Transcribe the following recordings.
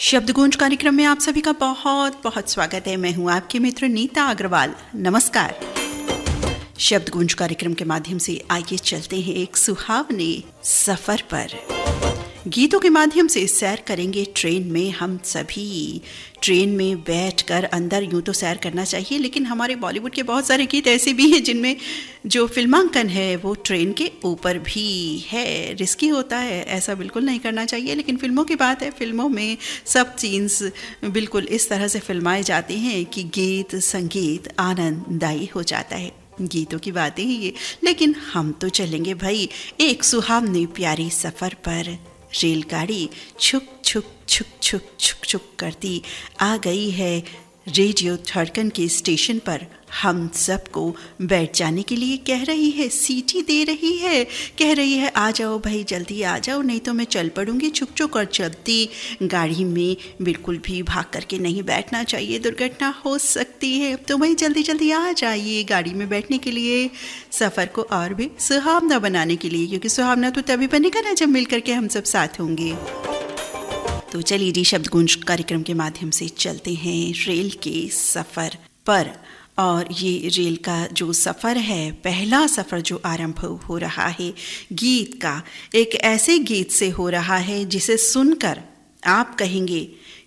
शब्दगुंज कार्यक्रम में आप सभी का बहुत बहुत स्वागत है। मैं हूं आपकी मित्र नीता अग्रवाल। नमस्कार। शब्दगुंज कार्यक्रम के माध्यम से आइए चलते हैं एक सुहावने सफर पर। गीतों के माध्यम से सैर करेंगे ट्रेन में हम सभी। ट्रेन में बैठकर अंदर यूं तो सैर करना चाहिए, लेकिन हमारे बॉलीवुड के बहुत सारे गीत ऐसे भी हैं जिनमें जो फिल्मांकन है वो ट्रेन के ऊपर भी है। रिस्की होता है, ऐसा बिल्कुल नहीं करना चाहिए, लेकिन फिल्मों की बात है। फिल्मों में सब सीन्स बिल्कुल इस तरह से फिल्माए जाते हैं कि गीत संगीत आनंददायी हो जाता है। गीतों की बातें ही ये, लेकिन हम तो चलेंगे भाई एक सुहावनी प्यारी सफ़र पर। रेलगाड़ी छुक छुक छुक छुक छुक छुक करती आ गई है रेडियो धड़कन के स्टेशन पर। हम सबको बैठ जाने के लिए कह रही है, सीटी दे रही है, कह रही है आ जाओ भाई जल्दी आ जाओ, नहीं तो मैं चल पड़ूंगी। छुक छुक और चलती गाड़ी में बिल्कुल भी भाग करके नहीं बैठना चाहिए, दुर्घटना हो सकती है। तो भाई जल्दी जल्दी आ जाइए गाड़ी में बैठने के लिए, सफ़र को और भी सुहावना बनाने के लिए, क्योंकि सुहावना तो तभी बनेगा ना जब मिल करके हम सब साथ होंगे। तो चलिए जी, शब्दगुंज कार्यक्रम के माध्यम से चलते हैं रेल के सफ़र पर। और ये रेल का जो सफ़र है, पहला सफ़र जो आरंभ हो रहा है गीत का, एक ऐसे गीत से हो रहा है जिसे सुनकर आप कहेंगे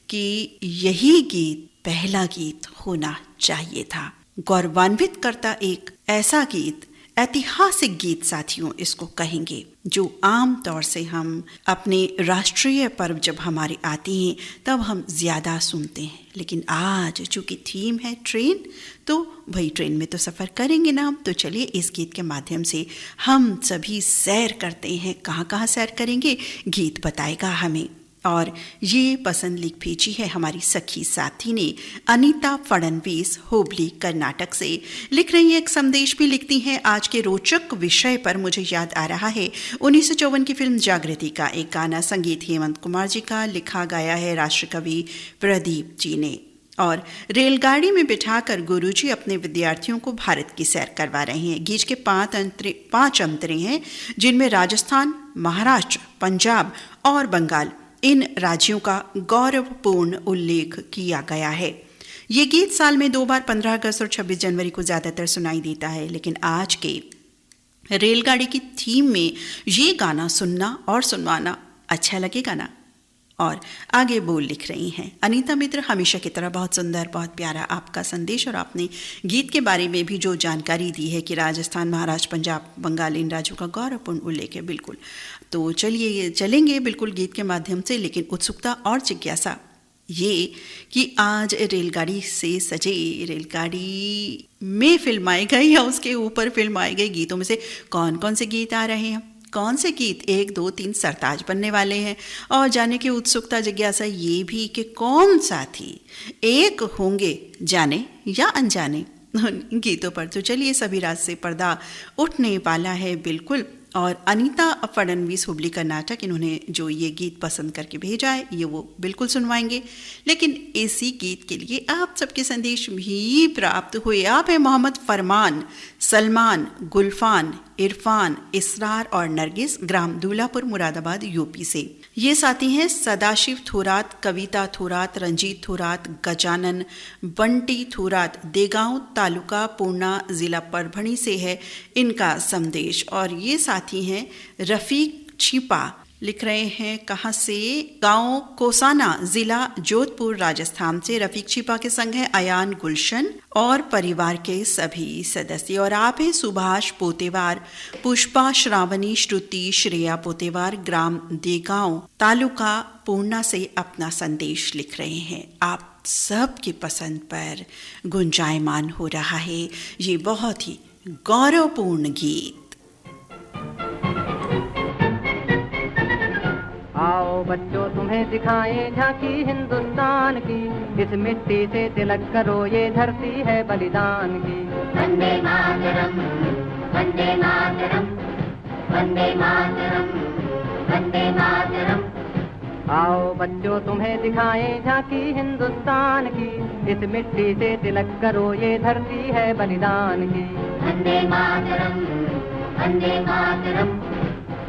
कि यही गीत पहला गीत होना चाहिए था। गौरवान्वित करता एक ऐसा गीत, ऐतिहासिक गीत साथियों इसको कहेंगे, जो आम तौर से हम अपने राष्ट्रीय पर्व जब हमारे आते हैं तब हम ज़्यादा सुनते हैं। लेकिन आज चूँकि थीम है ट्रेन, तो भाई ट्रेन में तो सफ़र करेंगे ना हम। तो चलिए इस गीत के माध्यम से हम सभी सैर करते हैं। कहाँ कहाँ सैर करेंगे गीत बताएगा हमें। और ये पसंद लिख भेजी है हमारी सखी साथी ने, अनीता फडणवीस, हुबली कर्नाटक से। लिख रही हैं, एक संदेश भी लिखती हैं, आज के रोचक विषय पर मुझे याद आ रहा है 1954 की फिल्म जागृति का एक गाना। संगीत हेमंत कुमार जी का, लिखा गाया है राष्ट्रकवि प्रदीप जी ने। और रेलगाड़ी में बिठाकर गुरुजी अपने विद्यार्थियों को भारत की सैर करवा रहे हैं। गीत के 5 अंतरे हैं, जिनमें राजस्थान, महाराष्ट्र, पंजाब और बंगाल, इन राज्यों का गौरवपूर्ण उल्लेख किया गया है। ये गीत साल में 2 बार 15 अगस्त और 26 जनवरी को ज़्यादातर सुनाई देता है, लेकिन आज के रेलगाड़ी की थीम में ये गाना सुनना और सुनवाना अच्छा लगेगा ना। और आगे बोल लिख रही हैं, अनीता मित्र, हमेशा की तरह बहुत सुंदर, बहुत प्यारा आपका संदेश। और आपने गीत के बारे में भी जो जानकारी दी है कि राजस्थान, महाराष्ट्र, पंजाब, बंगाल, इन राज्यों का गौरवपूर्ण उल्लेख है। बिल्कुल, तो चलिए चलेंगे बिल्कुल गीत के माध्यम से। लेकिन उत्सुकता और जिज्ञासा ये कि आज रेलगाड़ी से सजे, रेलगाड़ी में फिल्म आई गई या उसके ऊपर फिल्म आई गई गीतों में से कौन कौन से गीत आ रहे हैं, कौन से गीत 1, 2, 3 सरताज बनने वाले हैं। और जाने की उत्सुकता जिज्ञासा ये भी कि कौन साथी एक होंगे जाने या अनजाने गीतों पर। तो चलिए, सभी रात से पर्दा उठने वाला है बिल्कुल। और अनीता फडणवीस, हुबली कर्नाटक, इन्होंने जो ये गीत पसंद करके भेजा है ये वो बिल्कुल सुनवाएंगे। लेकिन इसी गीत के लिए आप सबके संदेश भी प्राप्त हुए। आप हैं मोहम्मद फरमान, सलमान, गुलफान, इरफान, इसरार और नरगिस, ग्राम दूलापुर, मुरादाबाद, यूपी से। ये साथी हैं सदाशिव थोरात, कविता थोरात, रंजीत थोरात, गजानन, बंटी थोरात, देगांव तालुका, पूर्णा जिला परभणी से है इनका संदेश। और ये साथी हैं रफ़ीक छिपा, लिख रहे हैं कहाँ से, गांव कोसाना, जिला जोधपुर, राजस्थान से। रफ़ीक छिपा के संग है अयान, गुलशन और परिवार के सभी सदस्य। और आप हैं सुभाष पोतेवार, पुष्पा, श्रावणी, श्रुति, श्रेया पोतेवार, ग्राम देगांव, तालुका पूर्णा से अपना संदेश लिख रहे हैं। आप सबकी पसंद पर गुंजायमान हो रहा है ये बहुत ही गौरवपूर्ण गीत। आओ बच्चों तुम्हें दिखाएं झांकी हिंदुस्तान की, इस मिट्टी से तिलक करो ये धरती है बलिदान की। वंदे मातरम, वंदे मातरम, वंदे मातरम, वंदे मातरम। आओ बच्चों तुम्हें दिखाएं झांकी हिंदुस्तान की, इस मिट्टी से तिलक करो ये धरती है बलिदान की। वंदे मातरम, वंदे मातरम,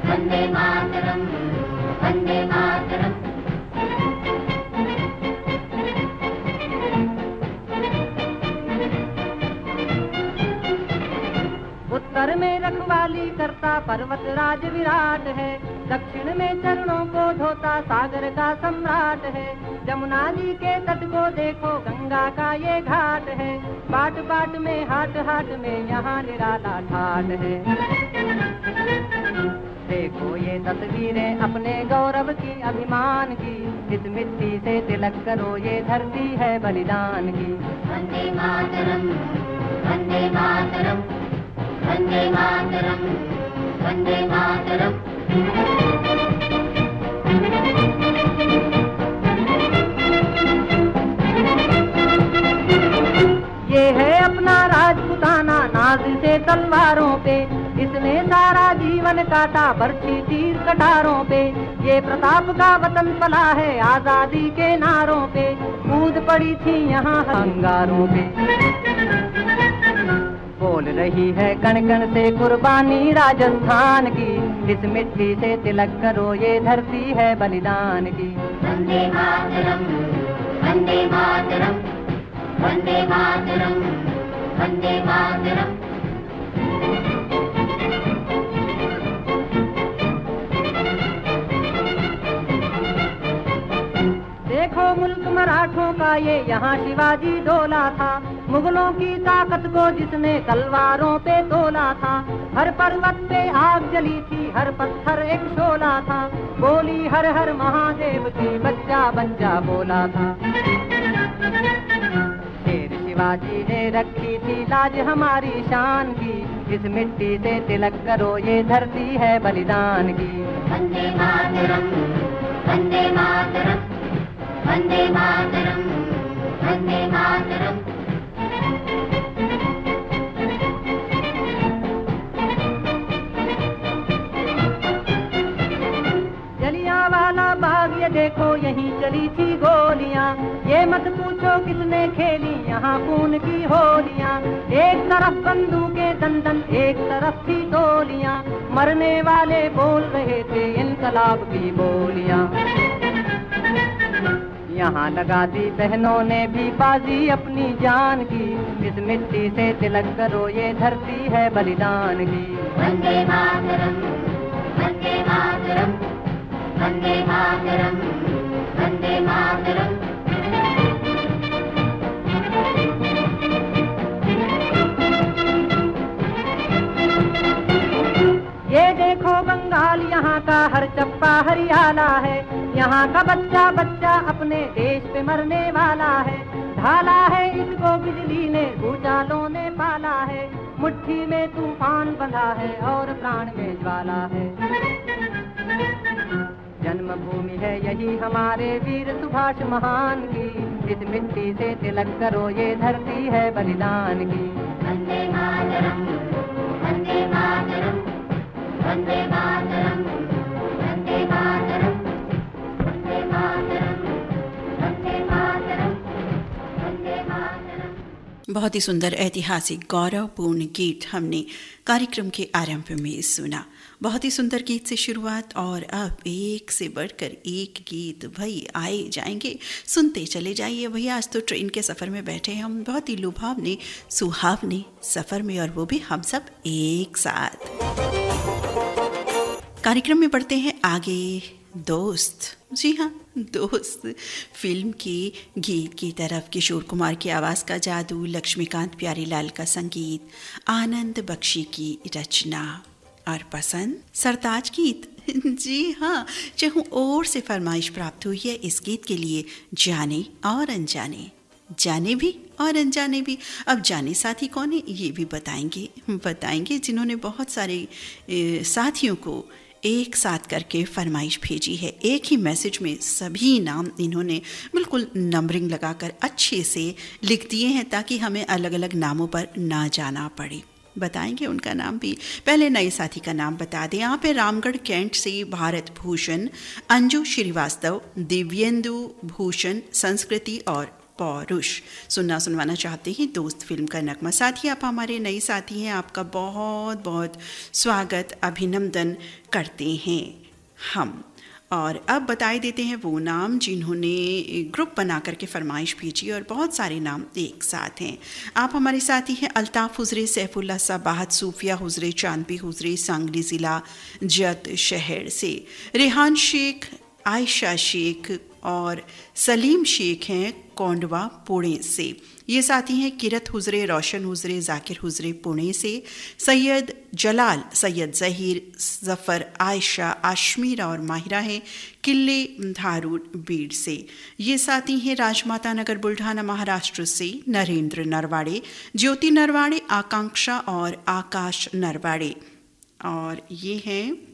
वंदे मातरम, वंदे मातरम। विचरता पर्वत राज विराट है, दक्षिण में चरणों को धोता सागर का सम्राट है। जमुना जी के तट को देखो गंगा का ये घाट है, बाट बाट में हाट हाट में यहाँ निराला ठाट है। देखो ये तस्वीरें अपने गौरव की अभिमान की, इस मिट्टी से तिलक करो ये धरती है बलिदान की। वंदे मातरम, वंदे मातरम, वंदे मातरम, वंदे मातरम। ये है अपना राजपुताना नाज से तलवारों पे, इसने सारा जीवन काटा बरछी तीर कटारों पे। ये प्रताप का वतन पला है आजादी के नारों पे, कूद पड़ी थी यहाँ अंगारों पे। बोल रही है कण कण से कुर्बानी राजस्थान की, इस मिट्टी से तिलक करो ये धरती है बलिदान की। वंदे मातरम, वंदे मातरम, वंदे मातरम, वंदे मातरम। देखो मुल्क मराठों का ये यहाँ शिवाजी डोला था, मुगलों की ताकत को जिसने तलवारों पे तोला था। हर पर्वत पे आग जली थी, हर पत्थर एक शोला था, बोली हर हर महादेव की बच्चा बच्चा बोला था। शेर शिवाजी ने रखी थी लाज हमारी शान की, इस मिट्टी से तिलक करो ये धरती है बलिदान की। वंदे मातरम, वंदे मातरम, वंदे मातरम, वंदे मातरम। जलियांवाला बाग ये देखो यहीं चली थी गोलियां, ये मत पूछो किसने खेली यहाँ खून की होलियां। एक तरफ बंदूकें दंदन एक तरफ थी गोलियां, मरने वाले बोल रहे थे इनकलाब की बोलियां। यहाँ लगा दी बहनों ने भी बाजी अपनी जान की, इस मिट्टी से तिलक करो ये धरती है बलिदान की। वंदे मातरम, वंदे मातरम, वंदे मातरम, वंदे मातरम। ये देखो बंगाल यहाँ का हर चप्पा हरियाला है, यहाँ का बच्चा बच्चा अपने देश पे मरने वाला है। ढाला है इसको बिजली ने भूचालों ने पाला है, मुट्ठी में तूफान बंधा है और प्राण में ज्वाला है। जन्मभूमि है यही हमारे वीर सुभाष महान की, इस मिट्टी से तिलक करो ये धरती है बलिदान की। वंदे मातरम, वंदे मातरम, वंदे मातरम, वंदे मातरम, वंदे मातरम, वंदे मातरम, वंदे मातरम। बहुत ही सुंदर ऐतिहासिक गौरवपूर्ण गीत हमने कार्यक्रम के आरंभ में सुना। बहुत ही सुंदर गीत से शुरुआत, और अब एक से बढ़कर एक गीत भाई आए जाएंगे, सुनते चले जाइए भैया। आज तो ट्रेन के सफ़र में बैठे हैं हम, बहुत ही लुभावने सुहावने सफ़र में, और वो भी हम सब एक साथ। कार्यक्रम में बढ़ते हैं आगे। दोस्त, जी हाँ दोस्त फिल्म की गीत की तरफ। किशोर कुमार की आवाज़ का जादू, लक्ष्मीकांत प्यारीलाल का संगीत, आनंद बख्शी की रचना और पसंद सरताज गीत। जी हाँ, चहु और से फरमाइश प्राप्त हुई है इस गीत के लिए, जाने और अनजाने, जाने भी और अनजाने भी। अब जाने साथी कौन है ये भी बताएंगे जिन्होंने बहुत सारे साथियों को एक साथ करके फरमाइश भेजी है। एक ही मैसेज में सभी नाम इन्होंने बिल्कुल नंबरिंग लगाकर अच्छे से लिख दिए हैं, ताकि हमें अलग अलग नामों पर ना जाना पड़े। बताएंगे उनका नाम भी। पहले नए साथी का नाम बता दें। यहाँ पे रामगढ़ कैंट से भारत भूषण, अंजू श्रीवास्तव, दिव्येंदु भूषण, संस्कृति और पौरुष सुनवाना चाहते हैं दोस्त फिल्म का नगमा। साथी आप हमारे नए साथी हैं, आपका बहुत बहुत स्वागत अभिनंदन करते हैं हम। और अब बताए देते हैं वो नाम जिन्होंने ग्रुप बना करके फरमाइश भेजी, और बहुत सारे नाम एक साथ हैं। आप हमारे साथी हैं अल्ताफ़ हुजरे, सैफुल्ला साबाहत, सूफिया हुजरे, चांदबी हुजरे, सांगली ज़िला जत शहर से, रेहान शेख, आयशा शेख और सलीम शेख हैं कोंडवा पुणे से। ये साथी हैं किरत हुजरे, रोशन हुजरे, जाकिर हुजरे पुणे से, सैयद जलाल, सैयद ज़हीर, ज़फ़र, आयशा, आशमीरा और माहिरा हैं किले धारूर बीड़ से। ये साथी हैं राजमाता नगर बुल्ढाना महाराष्ट्र से, नरेंद्र नरवाड़े, ज्योति नरवाड़े, आकांक्षा और आकाश नरवाड़े। और ये हैं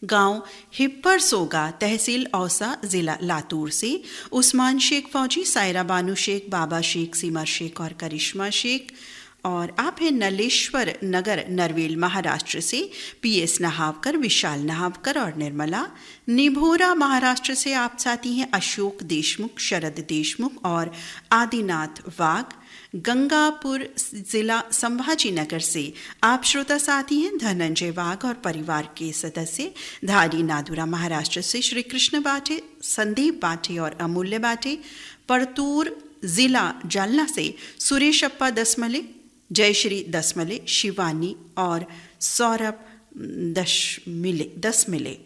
गांव हिप्पर सोगा, तहसील औसा, ज़िला लातूर से, उस्मान शेख फौजी, सायरा बानू शेख, बाबा शेख, सीमा शेख और करिश्मा शेख। और आप हैं नलेश्वर नगर, नरवेल महाराष्ट्र से, पीएस नहावकर, विशाल नहावकर और निर्मला। निभोरा महाराष्ट्र से आप साथी हैं अशोक देशमुख, शरद देशमुख और आदिनाथ वाघ। गंगापुर जिला संभाजी नगर से आप श्रोता साथी हैं धनंजय वाघ और परिवार के सदस्य। धारी नादुरा महाराष्ट्र से श्री कृष्ण बाटे, संदीप बाटे और अमूल्य बाटे। परतूर जिला जालना से सुरेश अप्पा दसमले, जयश्री दसमले, शिवानी और सौरभ दसमिले।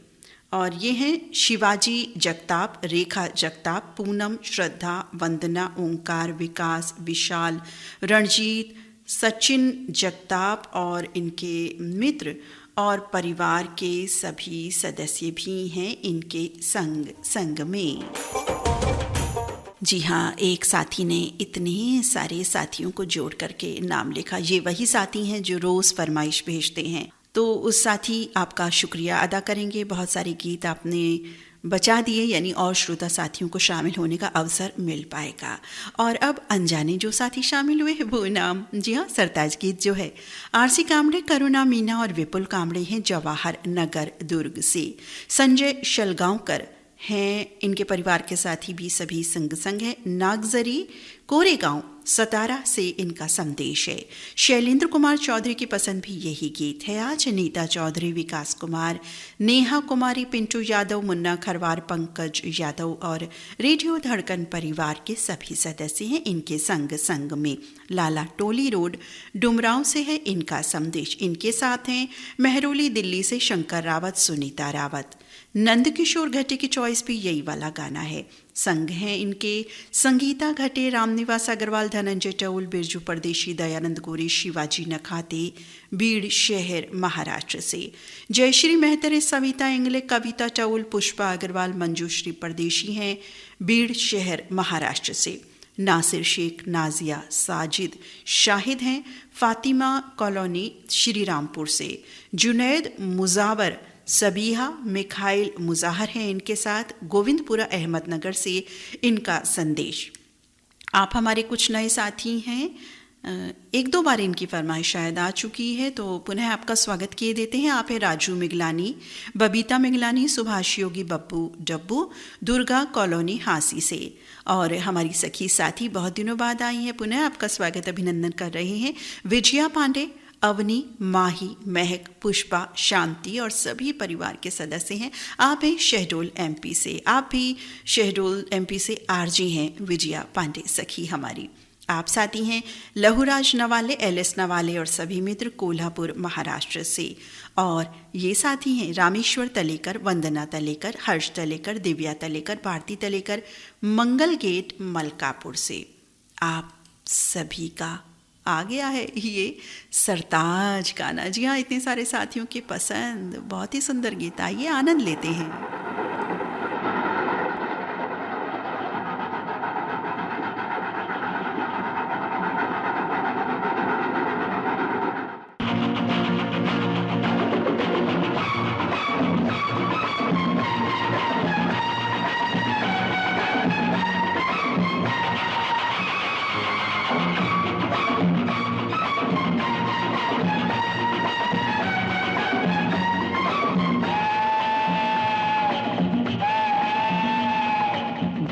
और ये हैं शिवाजी जगताप, रेखा जगताप, पूनम, श्रद्धा, वंदना, ओंकार, विकास, विशाल, रणजीत, सचिन जगताप और इनके मित्र और परिवार के सभी सदस्य भी हैं इनके संग में। जी हाँ, एक साथी ने इतने सारे साथियों को जोड़ करके नाम लिखा। ये वही साथी हैं जो रोज़ फरमाइश भेजते हैं, तो उस साथी आपका शुक्रिया अदा करेंगे। बहुत सारे गीत आपने बचा दिए, यानी और श्रोता साथियों को शामिल होने का अवसर मिल पाएगा। और अब अनजाने जो साथी शामिल हुए वो नाम, जी हाँ, सरताज गीत जो है आरसी कामड़े, करुणा मीना और विपुल कामड़े हैं जवाहर नगर दुर्ग से। संजय शलगांवकर हैं, इनके परिवार के साथी भी सभी संग है। नागजरी कोरेगांव सतारा से इनका संदेश है। शैलेंद्र कुमार चौधरी की पसंद भी यही गीत है आज। नीता चौधरी, विकास कुमार, नेहा कुमारी, पिंटू यादव, मुन्ना खरवार, पंकज यादव और रेडियो धड़कन परिवार के सभी सदस्य हैं इनके संग में। लाला टोली रोड डुमरांव से है इनका संदेश। इनके साथ हैं मेहरोली दिल्ली से शंकर रावत, सुनीता रावत। नंदकिशोर घटे की चॉइस भी यही वाला गाना है। संग हैं इनके संगीता घटे, रामनिवास अग्रवाल, धनंजय टौल, बिरजू परदेशी, दयानंद गोरे, शिवाजी नखाते, बीड़ शहर महाराष्ट्र से। जयश्री मेहतरे, सविता इंगले, कविता टौल, पुष्पा अग्रवाल, मंजूश्री परदेशी हैं बीड़ शहर महाराष्ट्र से। नासिर शेख, नाजिया, साजिद शाहिद हैं फातिमा कॉलोनी श्री रामपुर से। जुनैद मुजावर, सबीहा, मिखाइल मुजाहर हैं इनके साथ। गोविंदपुरा अहमदनगर से इनका संदेश। आप हमारे कुछ नए साथी हैं, एक दो बार इनकी फरमाइश शायद आ चुकी है, तो पुनः आपका स्वागत किए देते हैं। आप हैं राजू मिगलानी, बबीता मिगलानी, सुभाष योगी, बब्बू डब्बू, दुर्गा कॉलोनी हांसी से। और हमारी सखी साथी बहुत दिनों बाद आई हैं, पुनः आपका स्वागत अभिनंदन कर रहे हैं विजया पांडे, अवनी, माही, महक, पुष्पा, शांति और सभी परिवार के सदस्य हैं। आप हैं शहडोल एमपी से। आप भी शहडोल एमपी से आरजी हैं विजया पांडे सखी हमारी। आप साथी हैं लहूराज नवाले, एलएस नवाले और सभी मित्र कोल्हापुर महाराष्ट्र से। और ये साथी हैं रामेश्वर तलेकर, वंदना तलेकर, हर्ष तलेकर, दिव्या तलेकर, भारती तलेकर, मंगल गेट मलकापुर से। आप सभी का आ गया है ये सरताज गाना। जी हाँ, इतने सारे साथियों की पसंद, बहुत ही सुंदर गीत। आइए आनंद लेते हैं।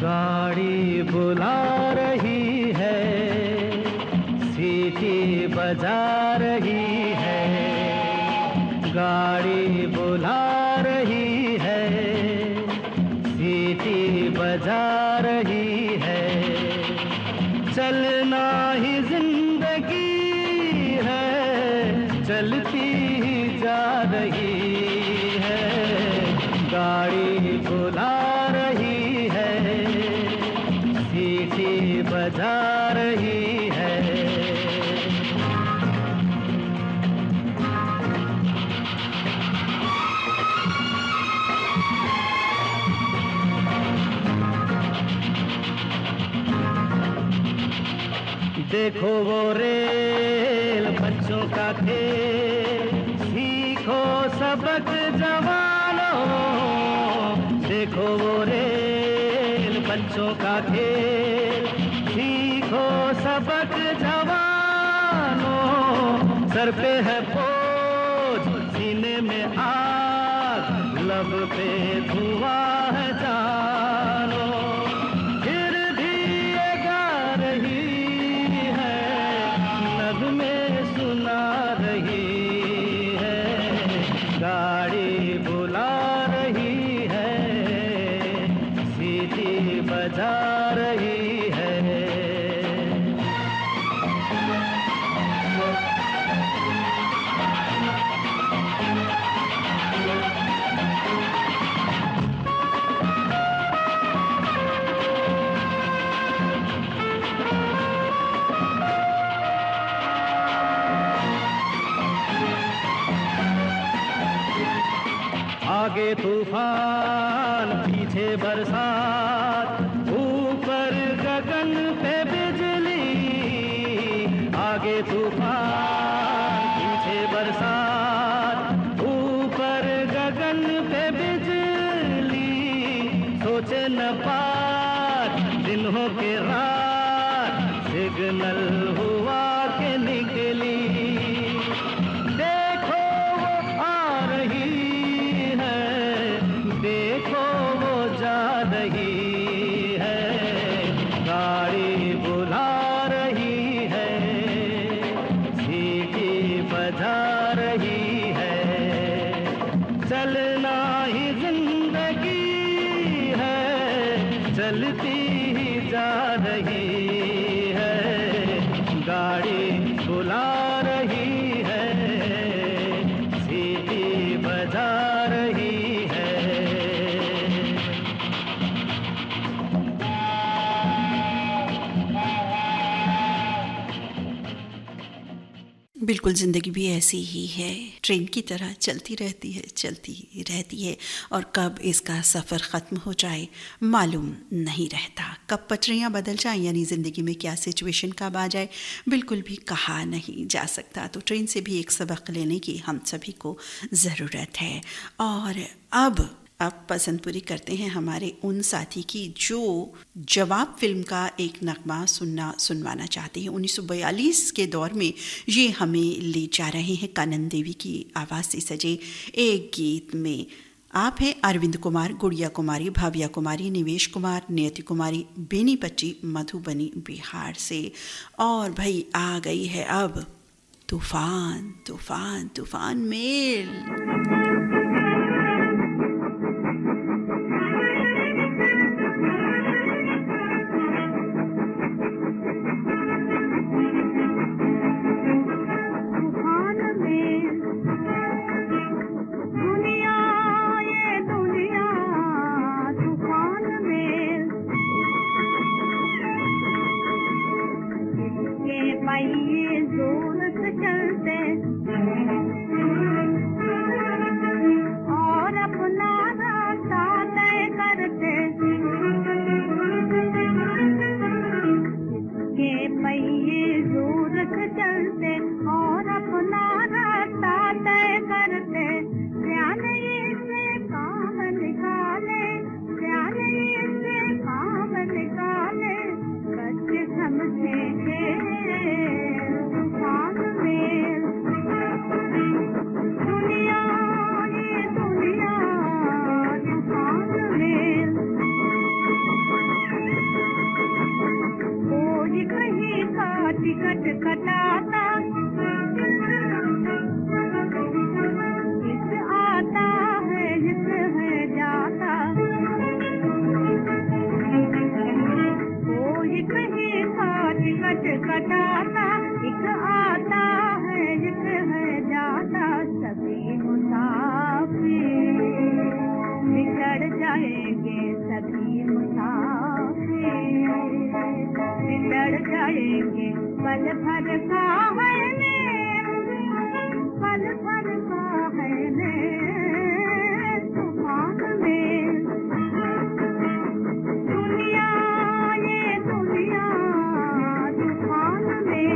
गाड़ी बुला रही है, सीटी बजा रही है, गाड़ी बुला रही है, बजा रही है। चलना ही जिंदगी है, चलती ही जा रही है। गाड़ी बुला रही है, सीटी बजा रही है। देखो वो रेल बच्चों का खेल, सीखो सबक जवानों। देखो वो रेल बच्चों का खेल, सीखो सबक जवानों। सर पे है बोझ, सीने में आग, लब पे धुआं है जानो। फिर भी ये गा रही में सुना रही है। गाड़ी बुला रही है, सीटी बजा रही है। आगे तूफान, पीछे बरसात, ऊपर गगन पे बिजली। आगे तूफान, पीछे बरसात, ऊपर गगन पे बिजली। सोचे न पार दिन हो के रात, सिग्नल हुआ के निकली। देखो वो आ रही, देखो वो जा रही है। गाड़ी बुला रही है, सीटी बजा रही है। चलना ही जिंदगी है, चलती ही जा रही है। गाड़ी बुला रही है, सीटी बजा रही है। बिल्कुल ज़िंदगी भी ऐसी ही है, ट्रेन की तरह चलती रहती है, चलती रहती है, और कब इसका सफ़र ख़त्म हो जाए मालूम नहीं रहता। कब पटरियाँ बदल जाएं, यानी ज़िंदगी में क्या सिचुएशन कब आ जाए बिल्कुल भी कहा नहीं जा सकता। तो ट्रेन से भी एक सबक लेने की हम सभी को ज़रूरत है। और अब पसंद पूरी करते हैं हमारे उन साथी की जो जवाब फिल्म का एक नगमा सुनवाना चाहते हैं। 1942 के दौर में ये हमें ले जा रहे हैं कानन देवी की आवाज़ से सजे एक गीत में। आप हैं अरविंद कुमार, गुड़िया कुमारी, भाविया कुमारी, निवेश कुमार, नियति कुमारी, बेनी पच्ची, मधुबनी बिहार से। और भाई आ गई है अब तूफान तूफान तूफान मेल। जोर से चलते आएंगे पल भर का है नेम, पल भर का है नेम तूफान में। दुनिया ये दुनिया तूफान में,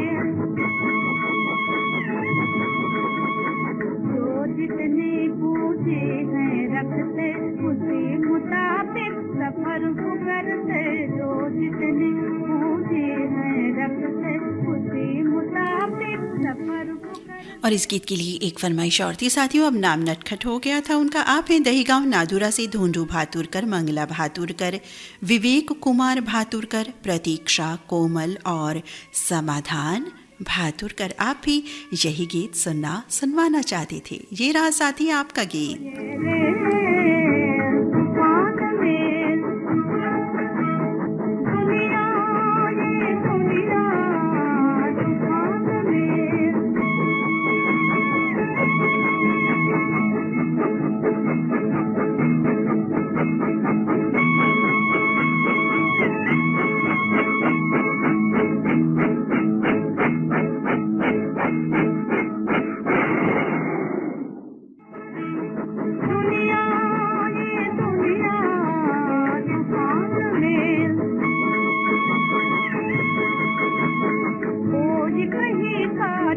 जो जितने पूछे हैं रखते उसी मुताबिक सफर को करते, जो जितने पूछे हैं रखते उसी मुताबिक सफर को करते। और इस गीत के लिए एक फरमाइश और थी साथियों, अब नाम नटखट हो गया था उनका। आप हैं दहीगांव नादुरा से धोंडू भातुरकर, मंगला भातुरकर, विवेक कुमार भातुरकर, प्रतीक्षा, कोमल और समाधान भातुरकर। आप भी यही गीत सुनवाना चाहते थे। ये रहा साथी आपका गीत।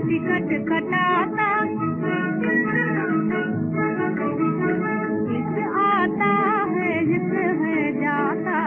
टिकट कटाता इस आता है इस है जाता।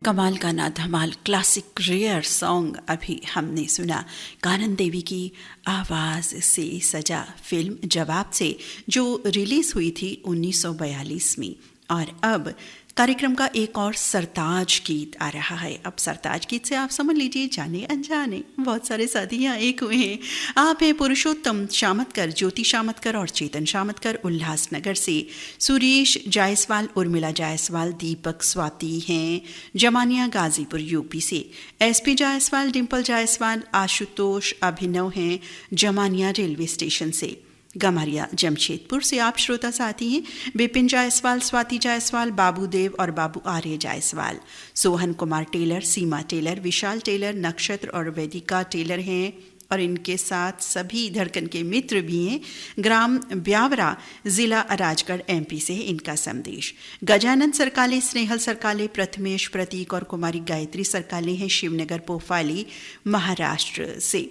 कमाल का ना धमाल क्लासिक रेयर सॉन्ग अभी हमने सुना कानन देवी की आवाज़ से सजा फिल्म जवाब से, जो रिलीज़ हुई थी 1942 में। और अब कार्यक्रम का एक और सरताज गीत आ रहा है। अब सरताज गीत से आप समझ लीजिए जाने अनजाने बहुत सारे साथी यहाँ एक हुए हैं। आप हैं पुरुषोत्तम शामतकर, ज्योति शामतकर और चेतन शामतकर उल्लासनगर से, सुरेश जायसवाल, उर्मिला जायसवाल, दीपक स्वाति हैं जमानिया गाजीपुर यूपी से, एसपी जायसवाल, डिम्पल जायसवाल, आशुतोष अभिनव हैं जमानिया रेलवे स्टेशन से, गमारिया जमशेदपुर से आप श्रोता साथी हैं विपिन जायसवाल, स्वाति जायसवाल, बाबूदेव और बाबू आर्य जायसवाल, सोहन कुमार टेलर, सीमा टेलर, विशाल टेलर, नक्षत्र और वेदिका टेलर हैं। और इनके साथ सभी धड़कन के मित्र भी हैं। ग्राम ब्यावरा, जिला राजगढ़, एमपी से है इनका संदेश। गजानन सरकाले, स्नेहल सरकाले, प्रथमेश, प्रतीक और कुमारी गायत्री सरकाले हैं शिवनगर पोफाली महाराष्ट्र से।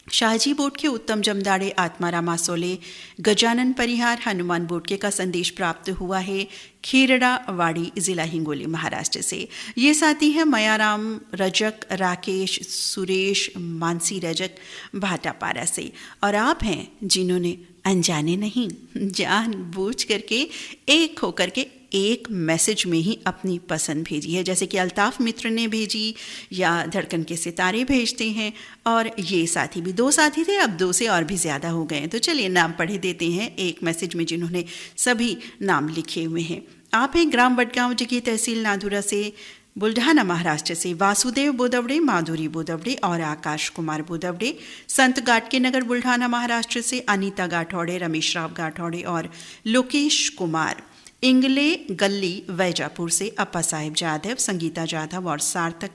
शाहजी बोटके, उत्तम जमदाड़े, आत्माराम आसोले, गजानन परिहार, हनुमान बोटके का संदेश प्राप्त हुआ है खेरड़ा वाड़ी, जिला हिंगोली महाराष्ट्र से। ये साथी हैं मयाराम रजक, राकेश, सुरेश, मानसी रजक भाटापारा से। और आप हैं जिन्होंने अनजाने नहीं जानबूझ करके एक होकर के एक मैसेज में ही अपनी पसंद भेजी है, जैसे कि अल्ताफ मित्र ने भेजी या धड़कन के सितारे भेजते हैं। और ये साथी भी, दो साथी थे, अब दो से और भी ज़्यादा हो गए हैं। तो चलिए नाम पढ़े देते हैं एक मैसेज में जिन्होंने सभी नाम लिखे हुए हैं। आप हैं ग्राम बडगांव जी की तहसील नादुरा से, बुल्ढाना महाराष्ट्र से, वासुदेव बोदवड़े, माधुरी बोदवड़े और आकाश कुमार बोदवड़े, संत गाटके नगर बुल्ढाना महाराष्ट्र से, अनीता गाठौड़े, रमेश राव गाठौड़े और लोकेश कुमार, इंगले गल्ली वैजापुर से, अपा साहेब जाधव, संगीता जाधव और सार्थक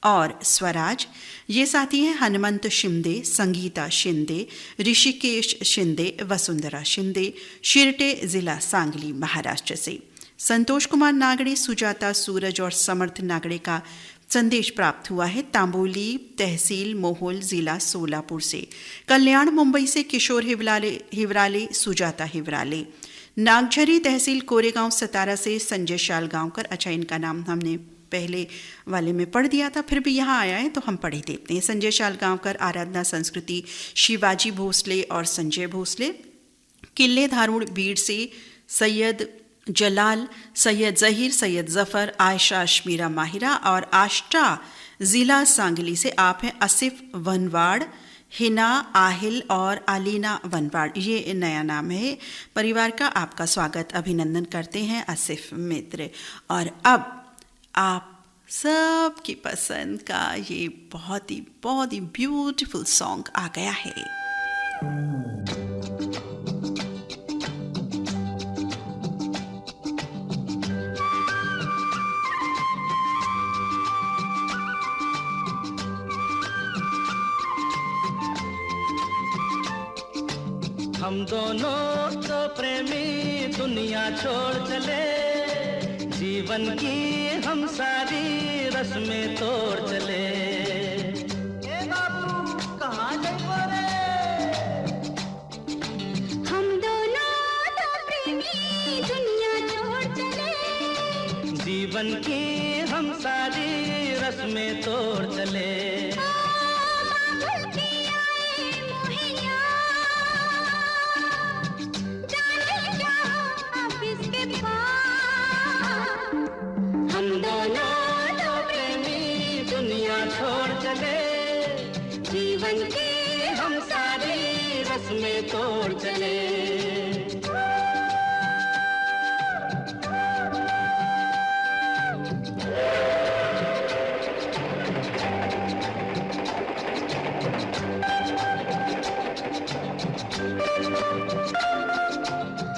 और स्वराज। ये साथी हैं हनुमंत शिंदे, संगीता शिंदे, ऋषिकेश शिंदे, वसुंधरा शिंदे, शिरटे, जिला सांगली महाराष्ट्र से। संतोष कुमार नागड़े, सुजाता सूरज और समर्थ नागड़े का संदेश प्राप्त हुआ है तांबोली तहसील मोहोल, जिला सोलापुर से। कल्याण मुंबई से किशोर हिवराले, सुजाता हिवराले। नागझरी तहसील कोरेगांव सतारा से संजय शालगांवकर। अच्छा, इनका नाम हमने पहले वाले में पढ़ दिया था, फिर भी यहाँ आया है तो हम पढ़ ही देते हैं। संजय शालगांवकर, आराधना संस्कृति, शिवाजी भोसले और संजय भोसले। किले धारूड़ बीड़ से सैयद जलाल, सैयद जहीर, सैयद जफ़र, आयशा अशमीरा माहिरा और आष्टा, ज़िला सांगली से। आप हैं आसिफ वनवाड़, हिना आहिल और आलीना वनवाड़। ये नया नाम है परिवार का। आपका स्वागत अभिनंदन करते हैं आसिफ मित्र। और अब आप सब की पसंद का ये बहुत ही ब्यूटीफुल सॉन्ग आ गया है। हम दोनों तो प्रेमी दुनिया छोड़ चले, जीवन की हम सारी रस्में तोड़ चले। ए बाबू कहाँ जाइबो रे? हम दोनों तो प्रेमी दुनिया छोड़ चले, जीवन की हम सारी रस्में तोड़ चले। बाबुल की आए मोहैया, जाने क्या हो अब इसके पास। हम दोनों तो प्रेमी दुनिया छोड़ चले, जीवन की हम सारी रस्में तोड़ चले।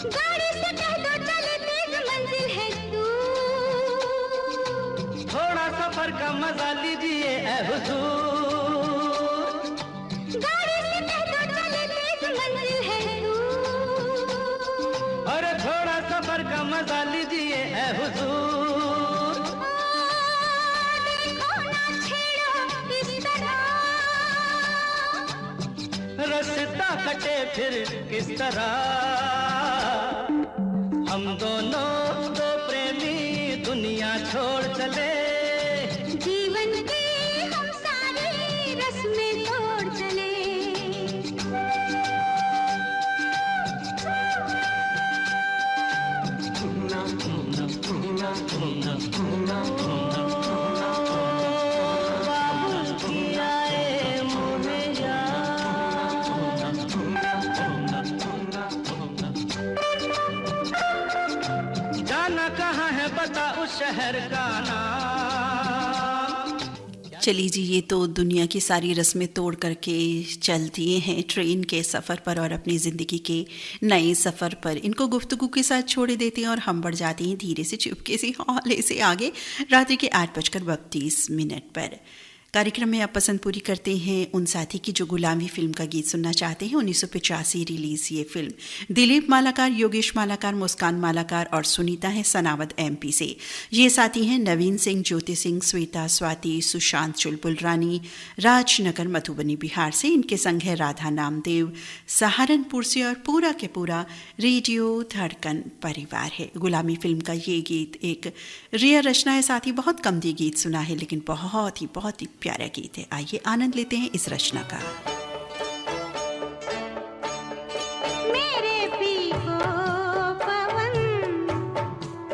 गाड़ी से कह दो चले तेज मंजिल है दूर, थोड़ा सफर का मजा लीजिए ऐ हुजूर। गाड़ी से कह दो चले तेज मंजिल है दूर, अरे थोड़ा सफर का मजा लीजिए ऐ हुजूर। देखो ना छेड़ो इस तरह, रास्ता कटे फिर किस तरह। हम दोनों तो प्रेमी दुनिया छोड़ चले, जीवन की हम सारी रस्में तोड़ चले। बाबुल की आए मोहैया, जाना कहाँ है बता उस शहर का नाम। चली जी, ये तो दुनिया की सारी रस्में तोड़ करके चल दिए हैं ट्रेन के सफ़र पर और अपनी ज़िंदगी के नए सफ़र पर। इनको गुफ्तगू के साथ छोड़ देते हैं और हम बढ़ जाते हैं धीरे से चुपके से हौले से आगे रात्रि के 8:32 पर। कार्यक्रम में आप पसंद पूरी करते हैं उन साथी की जो गुलामी फिल्म का गीत सुनना चाहते हैं। 1985 रिलीज ये फिल्म। दिलीप मालाकार, योगेश मालाकार, मुस्कान मालाकार और सुनीता है सनावद MP से। ये साथी हैं नवीन सिंह, ज्योति सिंह, श्वेता, स्वाति, सुशांत चुलबुल रानी, राजनगर मधुबनी बिहार से। इनके संग है राधा नामदेव सहारनपुर से और पूरा के पूरा रेडियो धड़कन परिवार है। गुलामी फिल्म का ये गीत एक रियर रचना है, साथ ही बहुत कम दी गीत सुना है, लेकिन बहुत ही प्यारा गीत है। आइए आनंद लेते हैं इस रचना का। मेरे पी को पवन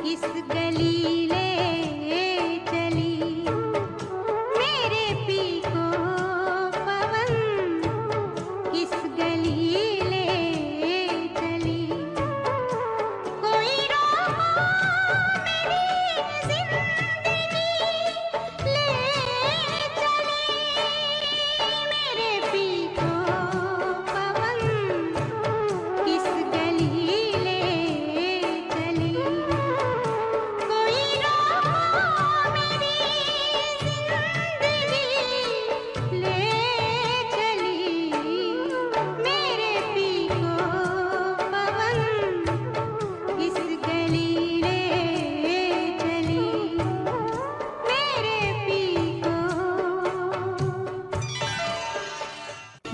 इस गली ले चली, मेरे पी को पवन इस गली ले चली, कोई रोको मेरी जिंदगी ले चली, मेरे पी को पवन इस गली ले चली, कोई रोको मेरी जिंदगी ले चली, मेरे पी को पवन इस गली ले चली, मेरे पी को।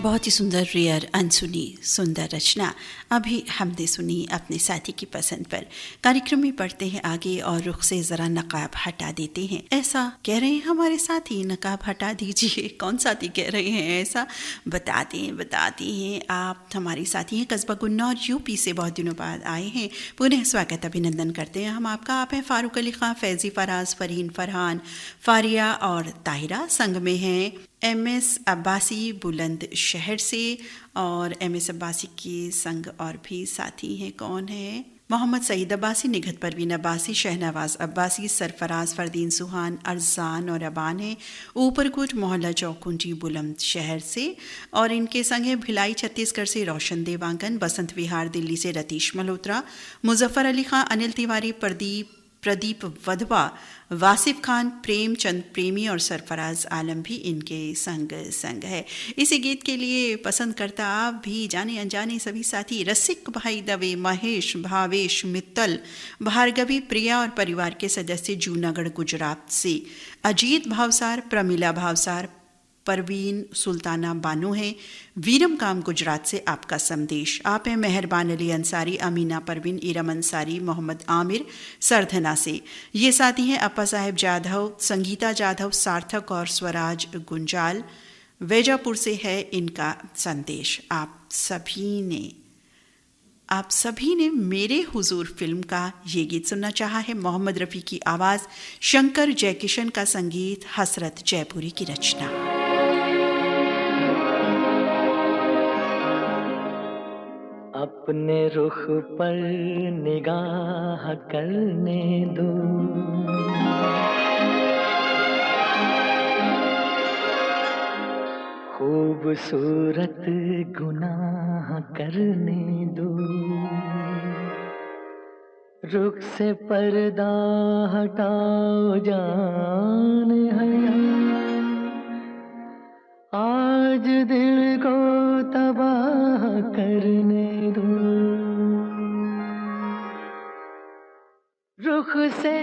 बहुत ही सुंदर रेयर अनसुनी सुंदर रचना अभी हमने सुनी अपने साथी की पसंद पर। कार्यक्रम में बढ़ते हैं आगे और रुख से जरा नकाब हटा देते हैं। ऐसा कह रहे हैं हमारे साथी, नकाब हटा दीजिए। कौन साथी कह रहे हैं ऐसा? बताते हैं आप हमारे साथी हैं कस्बा गुन्नौर UP से। बहुत दिनों बाद आए हैं, पुनः स्वागत अभिनंदन करते हैं हम आपका। आप हैं फारूक अली खां, फैजी, फराज, फरहीन, फरहान, फारिया और ताहिरा। संग में हैं MS अब्बासी बुलंद शहर से और MS अब्बासी के संग और भी साथी हैं। कौन है? मोहम्मद सईद अब्बासी, निघत परवीन अब्बासी, शहनवाज अब्बासी, सरफराज, फरदीन सुहान, अरजान और अबान है ऊपरकोट मोहल्ला चौकुंजी बुलंद शहर से। और इनके संग है भिलाई छत्तीसगढ़ से रोशन देवांगन, बसंत विहार दिल्ली से रतीश मल्होत्रा, मुजफ्फर अली खां, अनिल तिवारी, प्रदीप प्रदीप वधवा, वासिफ खान, प्रेमचंद प्रेमी और सरफराज आलम भी इनके संग है। इसी गीत के लिए पसंद करता आप भी, जाने अनजाने सभी साथी, रसिक भाई दवे, महेश, भावेश, मित्तल, भार्गवी, प्रिया और परिवार के सदस्य जूनागढ़ गुजरात से, अजीत भावसार, प्रमिला भावसार, परवीन सुल्ताना बानो है, वीरम काम गुजरात से आपका संदेश। आप हैं मेहरबान अली अंसारी, अमीना परवीन, इरम अंसारी, मोहम्मद आमिर सरधना से। ये साथी हैं अपा साहेब जाधव, संगीता जाधव, सार्थक और स्वराज गुंजाल, वैजापुर से है इनका संदेश। आप सभी ने मेरे हुजूर फिल्म का ये गीत सुनना चाहा है। मोहम्मद रफ़ी की आवाज़, शंकर जयकिशन का संगीत, हसरत जयपुरी की रचना। अपने रुख पर निगाह करने दो, खूबसूरत गुनाह करने दो, रुख से पर्दा हटाओ जान हया, आज दिल को तबाह करने दो, रुख से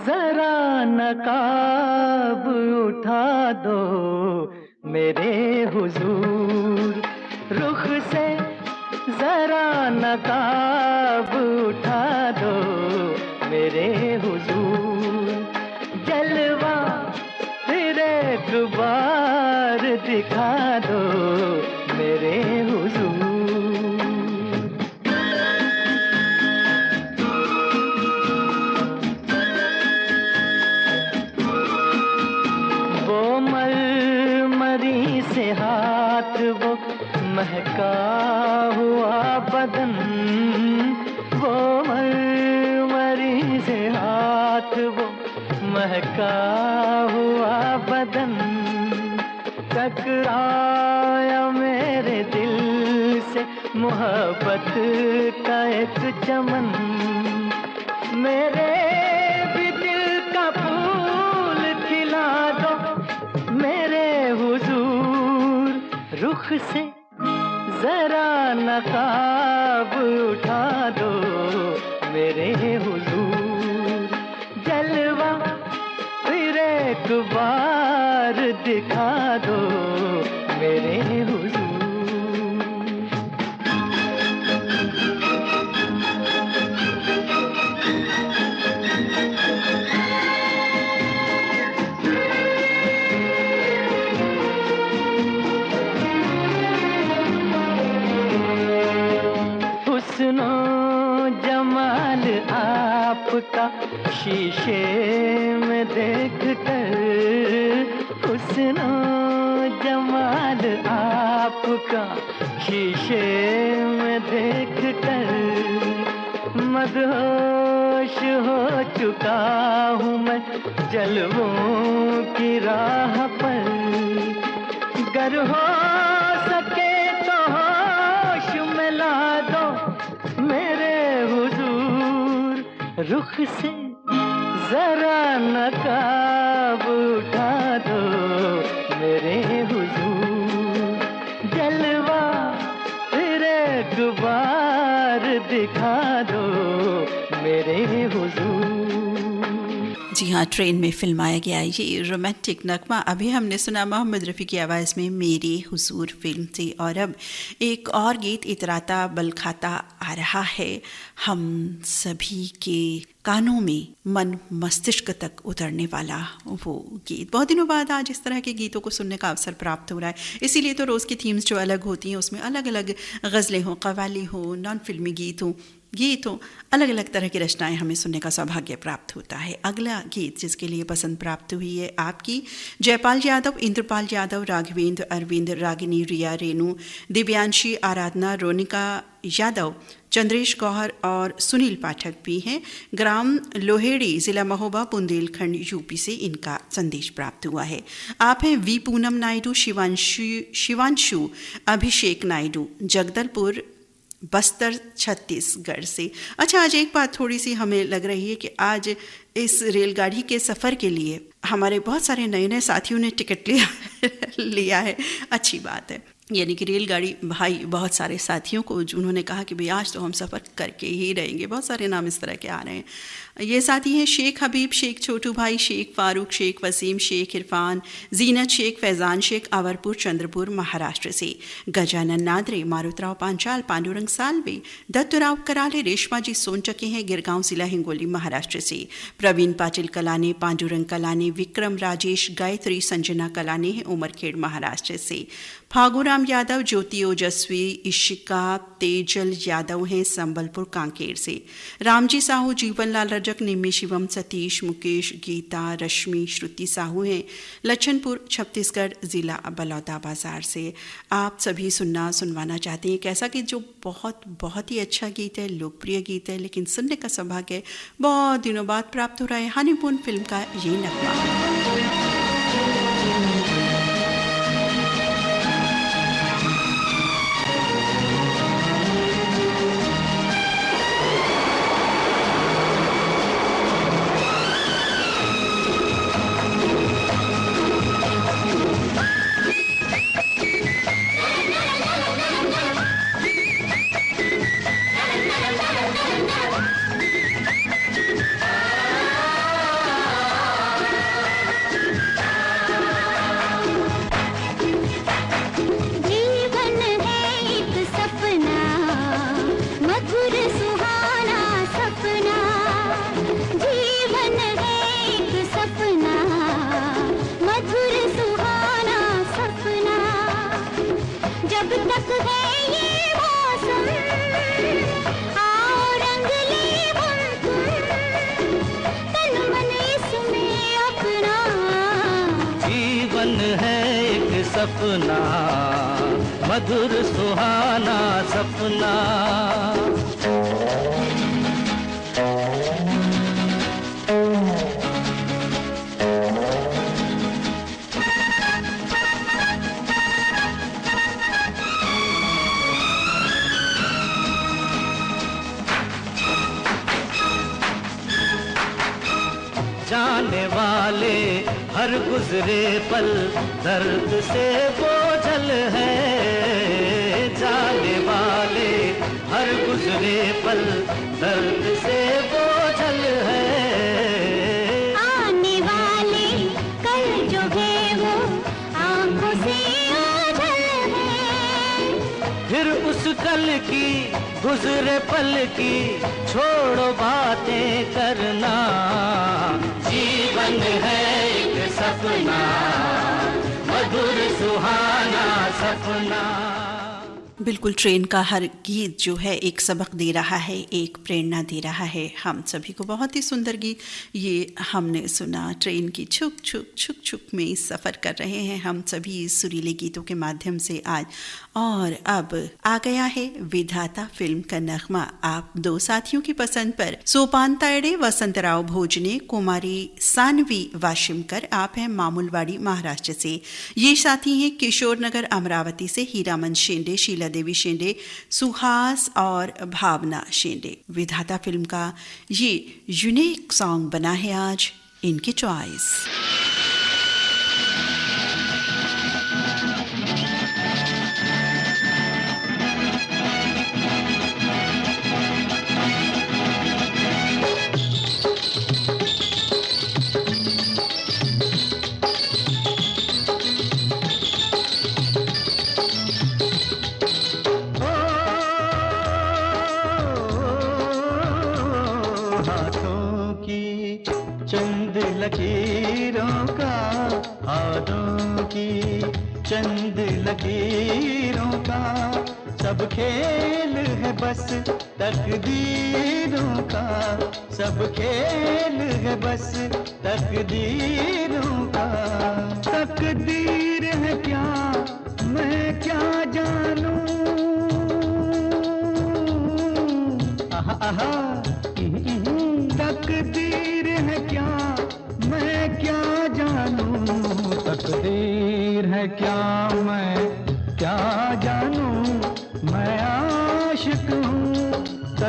जरा नकाब उठा दो मेरे हुजूर, रुख से जरा नकाब उठा दो मेरे हुजूर, जलवा फिर एक बार दिखा दो मेरे हुजूर। वो मरमरी से हाथ, वो महका हुआ बदन, वो मरमरी से हाथ, वो महका हुआ बदन, टकराया मेरे दिल से मोहब्बत का एक चमन, मेरे भी दिल का फूल खिला दो मेरे हुजूर, रुख से जरा नकाब उठा दो मेरे हुजूर, जलवा फिर एक बार दिखा दो मेरे हुजूर। हुस्नो जमाल आपका शीशे में देख कर, हुस्नो जमाल आपका शीशे में देख कर, मदहोश हो चुका हूँ मैं जलवों की राह पर, गर हो सके तो होश में ला दो मेरे हुजूर, रुख से जरा नकाब उठा दो मेरे हुजूर, जलवा फिर एक बार दिखा दो मेरे हुजूर। जी हाँ, ट्रेन में फिल्माया गया ये रोमांटिक नगमा अभी हमने सुना मोहम्मद रफ़ी की आवाज़ में मेरे हुजूर फिल्म से। और अब एक और गीत इतराता बलखाता आ रहा है हम सभी के कानों में, मन मस्तिष्क तक उतरने वाला वो गीत। बहुत दिनों बाद आज इस तरह के गीतों को सुनने का अवसर प्राप्त हो रहा है, इसीलिए तो रोज़ की थीम्स जो अलग होती हैं उसमें अलग अलग गज़लें हों, कव्वाली हो, नॉन फिल्मी गीत हो, अलग अलग तरह की रचनाएं हमें सुनने का सौभाग्य प्राप्त होता है। अगला गीत जिसके लिए पसंद प्राप्त हुई है आपकी, जयपाल यादव, इंद्रपाल यादव, राघवेंद्र, अरविंद, रागिनी, रिया, रेणु, दिव्यांशी, आराधना, रोनिका यादव, चंद्रेश गौहर और सुनील पाठक भी हैं। ग्राम लोहेड़ी, ज़िला महोबा, बुंदेलखंड, यूपी से इनका संदेश प्राप्त हुआ है। आप हैं वी पूनम नायडू, शिवांशु, अभिषेक नायडू, जगदलपुर बस्तर छत्तीसगढ़ से। अच्छा, आज एक बात थोड़ी सी हमें लग रही है कि आज इस रेलगाड़ी के सफ़र के लिए हमारे बहुत सारे नए नए साथियों ने टिकट लिया है। अच्छी बात है, यानी कि रेलगाड़ी भाई बहुत सारे साथियों को उन्होंने कहा कि भाई आज तो हम सफ़र करके ही रहेंगे। बहुत सारे नाम इस तरह के आ रहे हैं। ये साथी हैं शेख हबीब, शेख छोटू भाई, शेख फारूक, शेख वसीम, शेख इरफान, जीनत शेख, फैज़ान शेख, अवरपुर चंद्रपुर महाराष्ट्र से, गजानन नादरे, मारुतराव पांचाल, पांडुरंग सालवे, दत्तराव कराले, रेशमा जी सोनचके हैं, गिरगांव जिला हिंगोली महाराष्ट्र से, प्रवीण पाटिल कलाने, पांडुरंग कलाने, विक्रम राजेश, गायत्री संजना कलाने हैं उमरखेड़ महाराष्ट्र से, फागुराम यादव, ज्योति ओजस्वी, इशिका तेजल यादव हैं संबलपुर कांकेर से, रामजी साहू, जीवनलाल रजक, निम्मी शिवम, सतीश, मुकेश, गीता, रश्मि, श्रुति साहू हैं लच्छनपुर छत्तीसगढ़ जिला बलौदा बाजार से। आप सभी सुनवाना चाहते हैं कैसा कि जो बहुत ही अच्छा गीत है, लोकप्रिय गीत है, लेकिन सुनने का सौभाग्य बहुत दिनों बाद प्राप्त हो रहा है, हनीमून फिल्म का ये नगमा। सपना मधुर सुहाना सपना, जाने वाले हर गुजरे पल दर्द से बोझल है, जाने वाले हर गुजरे पल दर्द से बोझल है, आने वाले कल जो है वो आंखों से ओझल है, फिर उस कल की गुजरे पल की छोड़ो बातें करना, जीवन है एक सपना मधुर सुहाना सपना। बिल्कुल, ट्रेन का हर गीत जो है एक सबक दे रहा है, एक प्रेरणा दे रहा है हम सभी को। बहुत ही सुंदर गीत ये हमने सुना। ट्रेन की छुक छुक छुक छुक में सफ़र कर रहे हैं हम सभी सुरीले गीतों के माध्यम से आज। और अब आ गया है विधाता फिल्म का नगमा आप दो साथियों की पसंद पर। सोपान तायडे, वसंतराव भोजने, कुमारी सानवी वाशिमकर। आप हैं मामूलवाड़ी महाराष्ट्र से। ये साथी हैं किशोर नगर अमरावती से हीरामन शेंडे, शीला देवी शेंडे, सुहास और भावना शेंडे। विधाता फिल्म का ये यूनिक सॉन्ग बना है आज इनकी चॉइस। लकीरों का, हाथों की चंद लकीरों का, सब खेल है बस तकदीरों का, सब खेल है बस तकदीरों का। तकदीर है क्या मैं क्या जानूं, आहा आहा तकदीर है क्या मैं क्या जानूं, तकदीर है क्या मैं क्या जानूं, मैं आशिक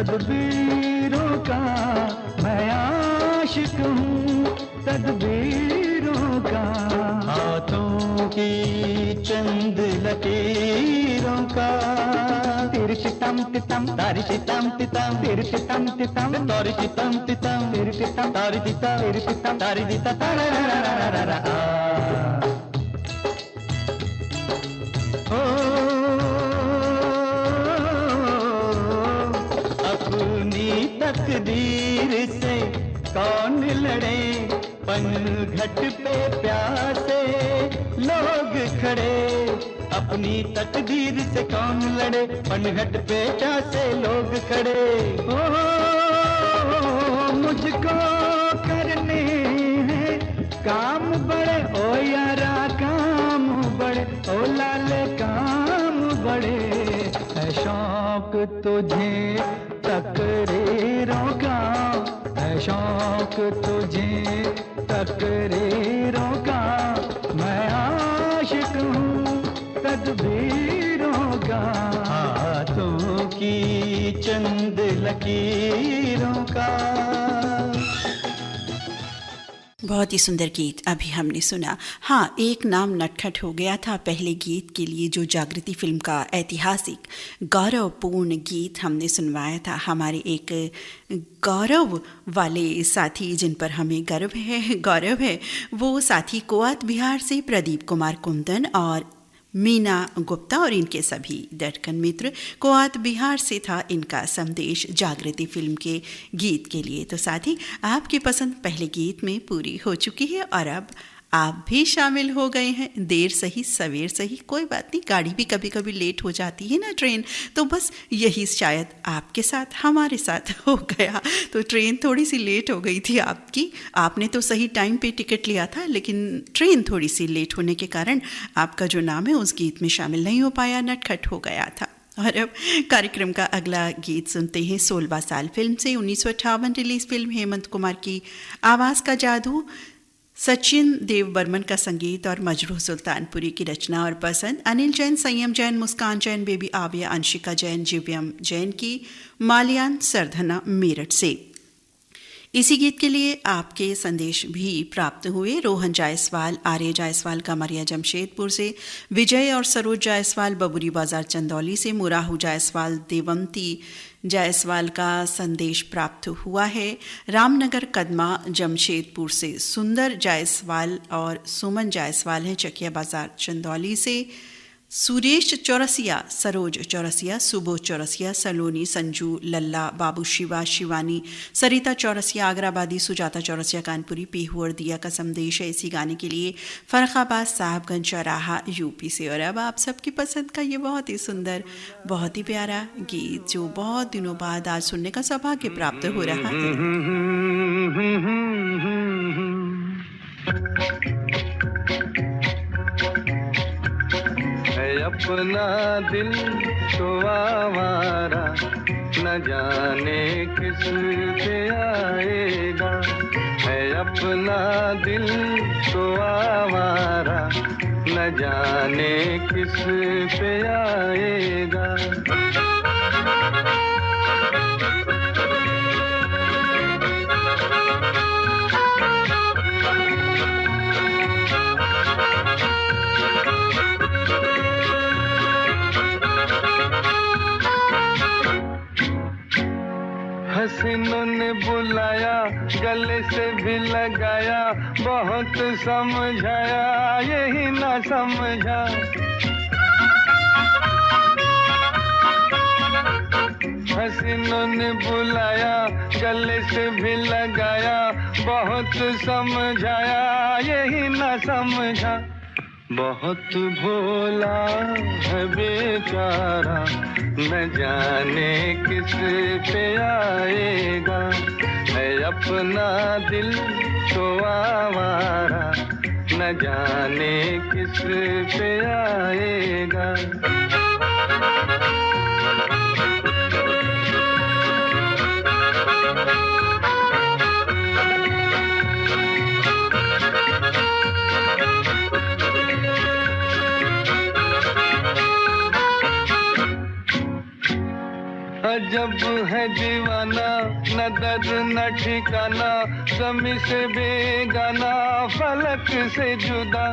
तदबीरों का मैं आशिक हूँ, तदबीरों का। हाथों की चंद लकीरों का। तिरछितम तितम तारिशितम तितम तिरछितम तितम तारिशितम तितम तिरछितम तारिशितम तिरछितम तारिशितम तारारारारारा। अपनी तकदीर से कौन लड़े, पनघट पे प्यासे लोग खड़े। अपनी तकदीर से कौन लड़े, पनघट पे प्यासे लोग खड़े। ओ मुझको करने हैं काम बड़े, ओ यारा काम बड़े, ओ लाले काम बड़े। है शौक तुझे तकरीरों का, है शौक तुझे तकरीरों का। मैं आशिक हूँ तदबीरों का। हाथों की चंद लकीरों का। बहुत ही सुंदर गीत अभी हमने सुना। हाँ, एक नाम नटखट हो गया था पहले गीत के लिए, जो जागृति फिल्म का ऐतिहासिक गौरवपूर्ण गीत हमने सुनवाया था। हमारे एक गौरव वाले साथी जिन पर हमें गौरव है, वो साथी कोआत बिहार से प्रदीप कुमार कुंदन और मीना गुप्ता और इनके सभी धड़कन मित्र। कोआत बिहार से था इनका संदेश जागृति फिल्म के गीत के लिए। तो साथ ही आपकी पसंद पहले गीत में पूरी हो चुकी है और अब आप भी शामिल हो गए हैं। देर सही सवेर सही, कोई बात नहीं, गाड़ी भी कभी कभी लेट हो जाती है ना, ट्रेन। तो बस यही शायद आपके साथ हमारे साथ हो गया। तो ट्रेन थोड़ी सी लेट हो गई थी आपकी। आपने तो सही टाइम पे टिकट लिया था, लेकिन ट्रेन थोड़ी सी लेट होने के कारण आपका जो नाम है उस गीत में शामिल नहीं हो पाया, नटखट हो गया था। और अब कार्यक्रम का अगला गीत सुनते हैं 16वां साल फिल्म से। 1958 रिलीज फिल्म, हेमंत कुमार की आवाज़ का जादू, सचिन देव बर्मन का संगीत और मजरूह सुल्तानपुरी की रचना और पसंद। अनिल जैन, संयम जैन, मुस्कान जैन, बेबी आविया, अंशिका जैन, जिव्यम जैन की मालियान सरधना मेरठ से। इसी गीत के लिए आपके संदेश भी प्राप्त हुए। रोहन जायसवाल, आर्य जायसवाल, कमरिया जमशेदपुर से, विजय और सरोज जायसवाल बबुरी बाजार चंदौली से, मुराहू जायसवाल, देवंती जायसवाल का संदेश प्राप्त हुआ है। रामनगर कदमा जमशेदपुर से सुंदर जायसवाल और सुमन जायसवाल हैं चकिया बाजार चंदौली से। सुरेश चौरसिया, सरोज चौरसिया, सुबोध चौरसिया, सलोनी, संजू, लल्ला, बाबू शिवा, शिवानी, सरिता चौरसिया, आगराबादी, सुजाता चौरसिया, कानपुरी, पीहू और दिया का संदेश है इसी गाने के लिए फरखाबाद साहबगंज चौराहा यूपी से। और अब आप सबकी पसंद का ये बहुत ही सुंदर, बहुत ही प्यारा गीत जो बहुत दिनों बाद आज सुनने का सौभाग्य प्राप्त हो रहा है। अपना दिल तो आवारा, न जाने किस पे आएगा। है अपना दिल तो आवारा, न जाने किस पे आएगा। हसीनों ने बुलाया, गले से भी लगाया, बहुत समझाया यही ना समझा। हसीनों ने बुलाया, गले से भी लगाया, बहुत समझाया यही ना समझा। बहुत भोला है बेचारा, न जाने किस पे आएगा। है अपना दिल तो आवारा, न जाने किस पे आएगा। जब अजब है दीवाना, न दर्द न ठिकाना, ज़मीं से बेगाना, फलक से जुदा।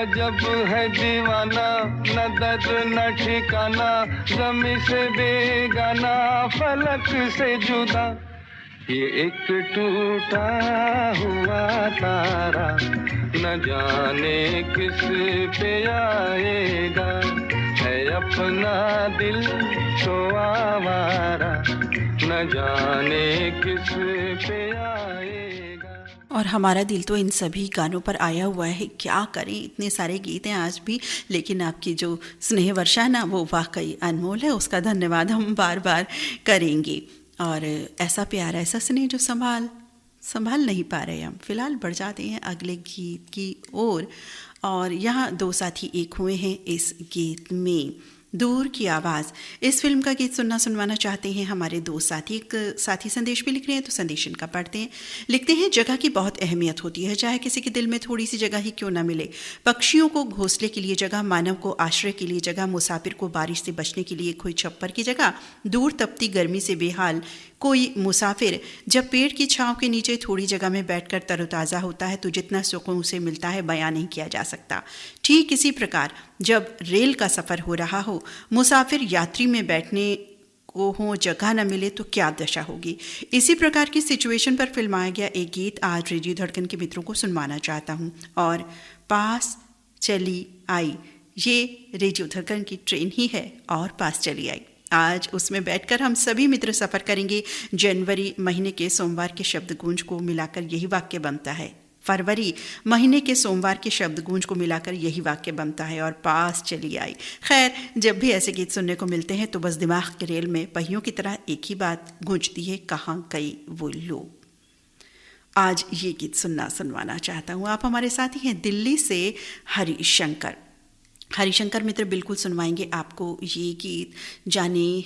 अजब है दीवाना, न दर्द न ठिकाना, ज़मीं से बेगाना, फलक से जुदा। ये एक टूटा हुआ तारा, न जाने किस पे आएगा, है अपना दिल तो आवारा, न जाने किस पे आएगा। और हमारा दिल तो इन सभी गानों पर आया हुआ है, क्या करें, इतने सारे गीत हैं आज भी, लेकिन आपकी जो स्नेह वर्षा ना वो वाकई अनमोल है, उसका धन्यवाद हम बार बार करेंगे। और ऐसा प्यार, ऐसा स्नेह जो संभाल नहीं पा रहे हम। फिलहाल बढ़ जाते हैं अगले गीत की ओर। और यहाँ दो साथी एक हुए हैं इस गीत में। दूर की आवाज़, इस फिल्म का गीत सुनवाना चाहते हैं हमारे दो साथी। एक साथी संदेश भी लिख रहे हैं, तो संदेश इनका पढ़ते हैं। लिखते हैं, जगह की बहुत अहमियत होती है, चाहे किसी के दिल में थोड़ी सी जगह ही क्यों ना मिले। पक्षियों को घोंसले के लिए जगह, मानव को आश्रय के लिए जगह, मुसाफिर को बारिश से बचने के लिए कोई छप्पर की जगह, दूर तपती गर्मी से बेहाल कोई मुसाफिर जब पेड़ की छांव के नीचे थोड़ी जगह में बैठकर तरोताज़ा होता है तो जितना सुकून उसे मिलता है बयां नहीं किया जा सकता। ठीक इसी प्रकार जब रेल का सफ़र हो रहा हो, मुसाफिर यात्री में बैठने को हो, जगह न मिले तो क्या दशा होगी। इसी प्रकार की सिचुएशन पर फिल्माया गया एक गीत आज रेडियो धड़कन के मित्रों को सुनवाना चाहता हूँ। और पास चली आई, ये रेडियो धड़कन की ट्रेन ही है और पास चली आई। आज उसमें बैठकर हम सभी मित्र सफ़र करेंगे। जनवरी महीने के सोमवार के शब्द गूंज को मिलाकर यही वाक्य बनता है। फरवरी महीने के सोमवार के शब्द गूंज को मिलाकर यही वाक्य बनता है, और पास चली आई। खैर, जब भी ऐसे गीत सुनने को मिलते हैं तो बस दिमाग के रेल में पहियों की तरह एक ही बात गूंजती है, कहाँ गई वो लोग। आज ये गीत सुनवाना चाहता हूँ। आप हमारे साथी हैं दिल्ली से हरिशंकर मित्र बिल्कुल सुनवाएंगे आपको ये गीत। जाने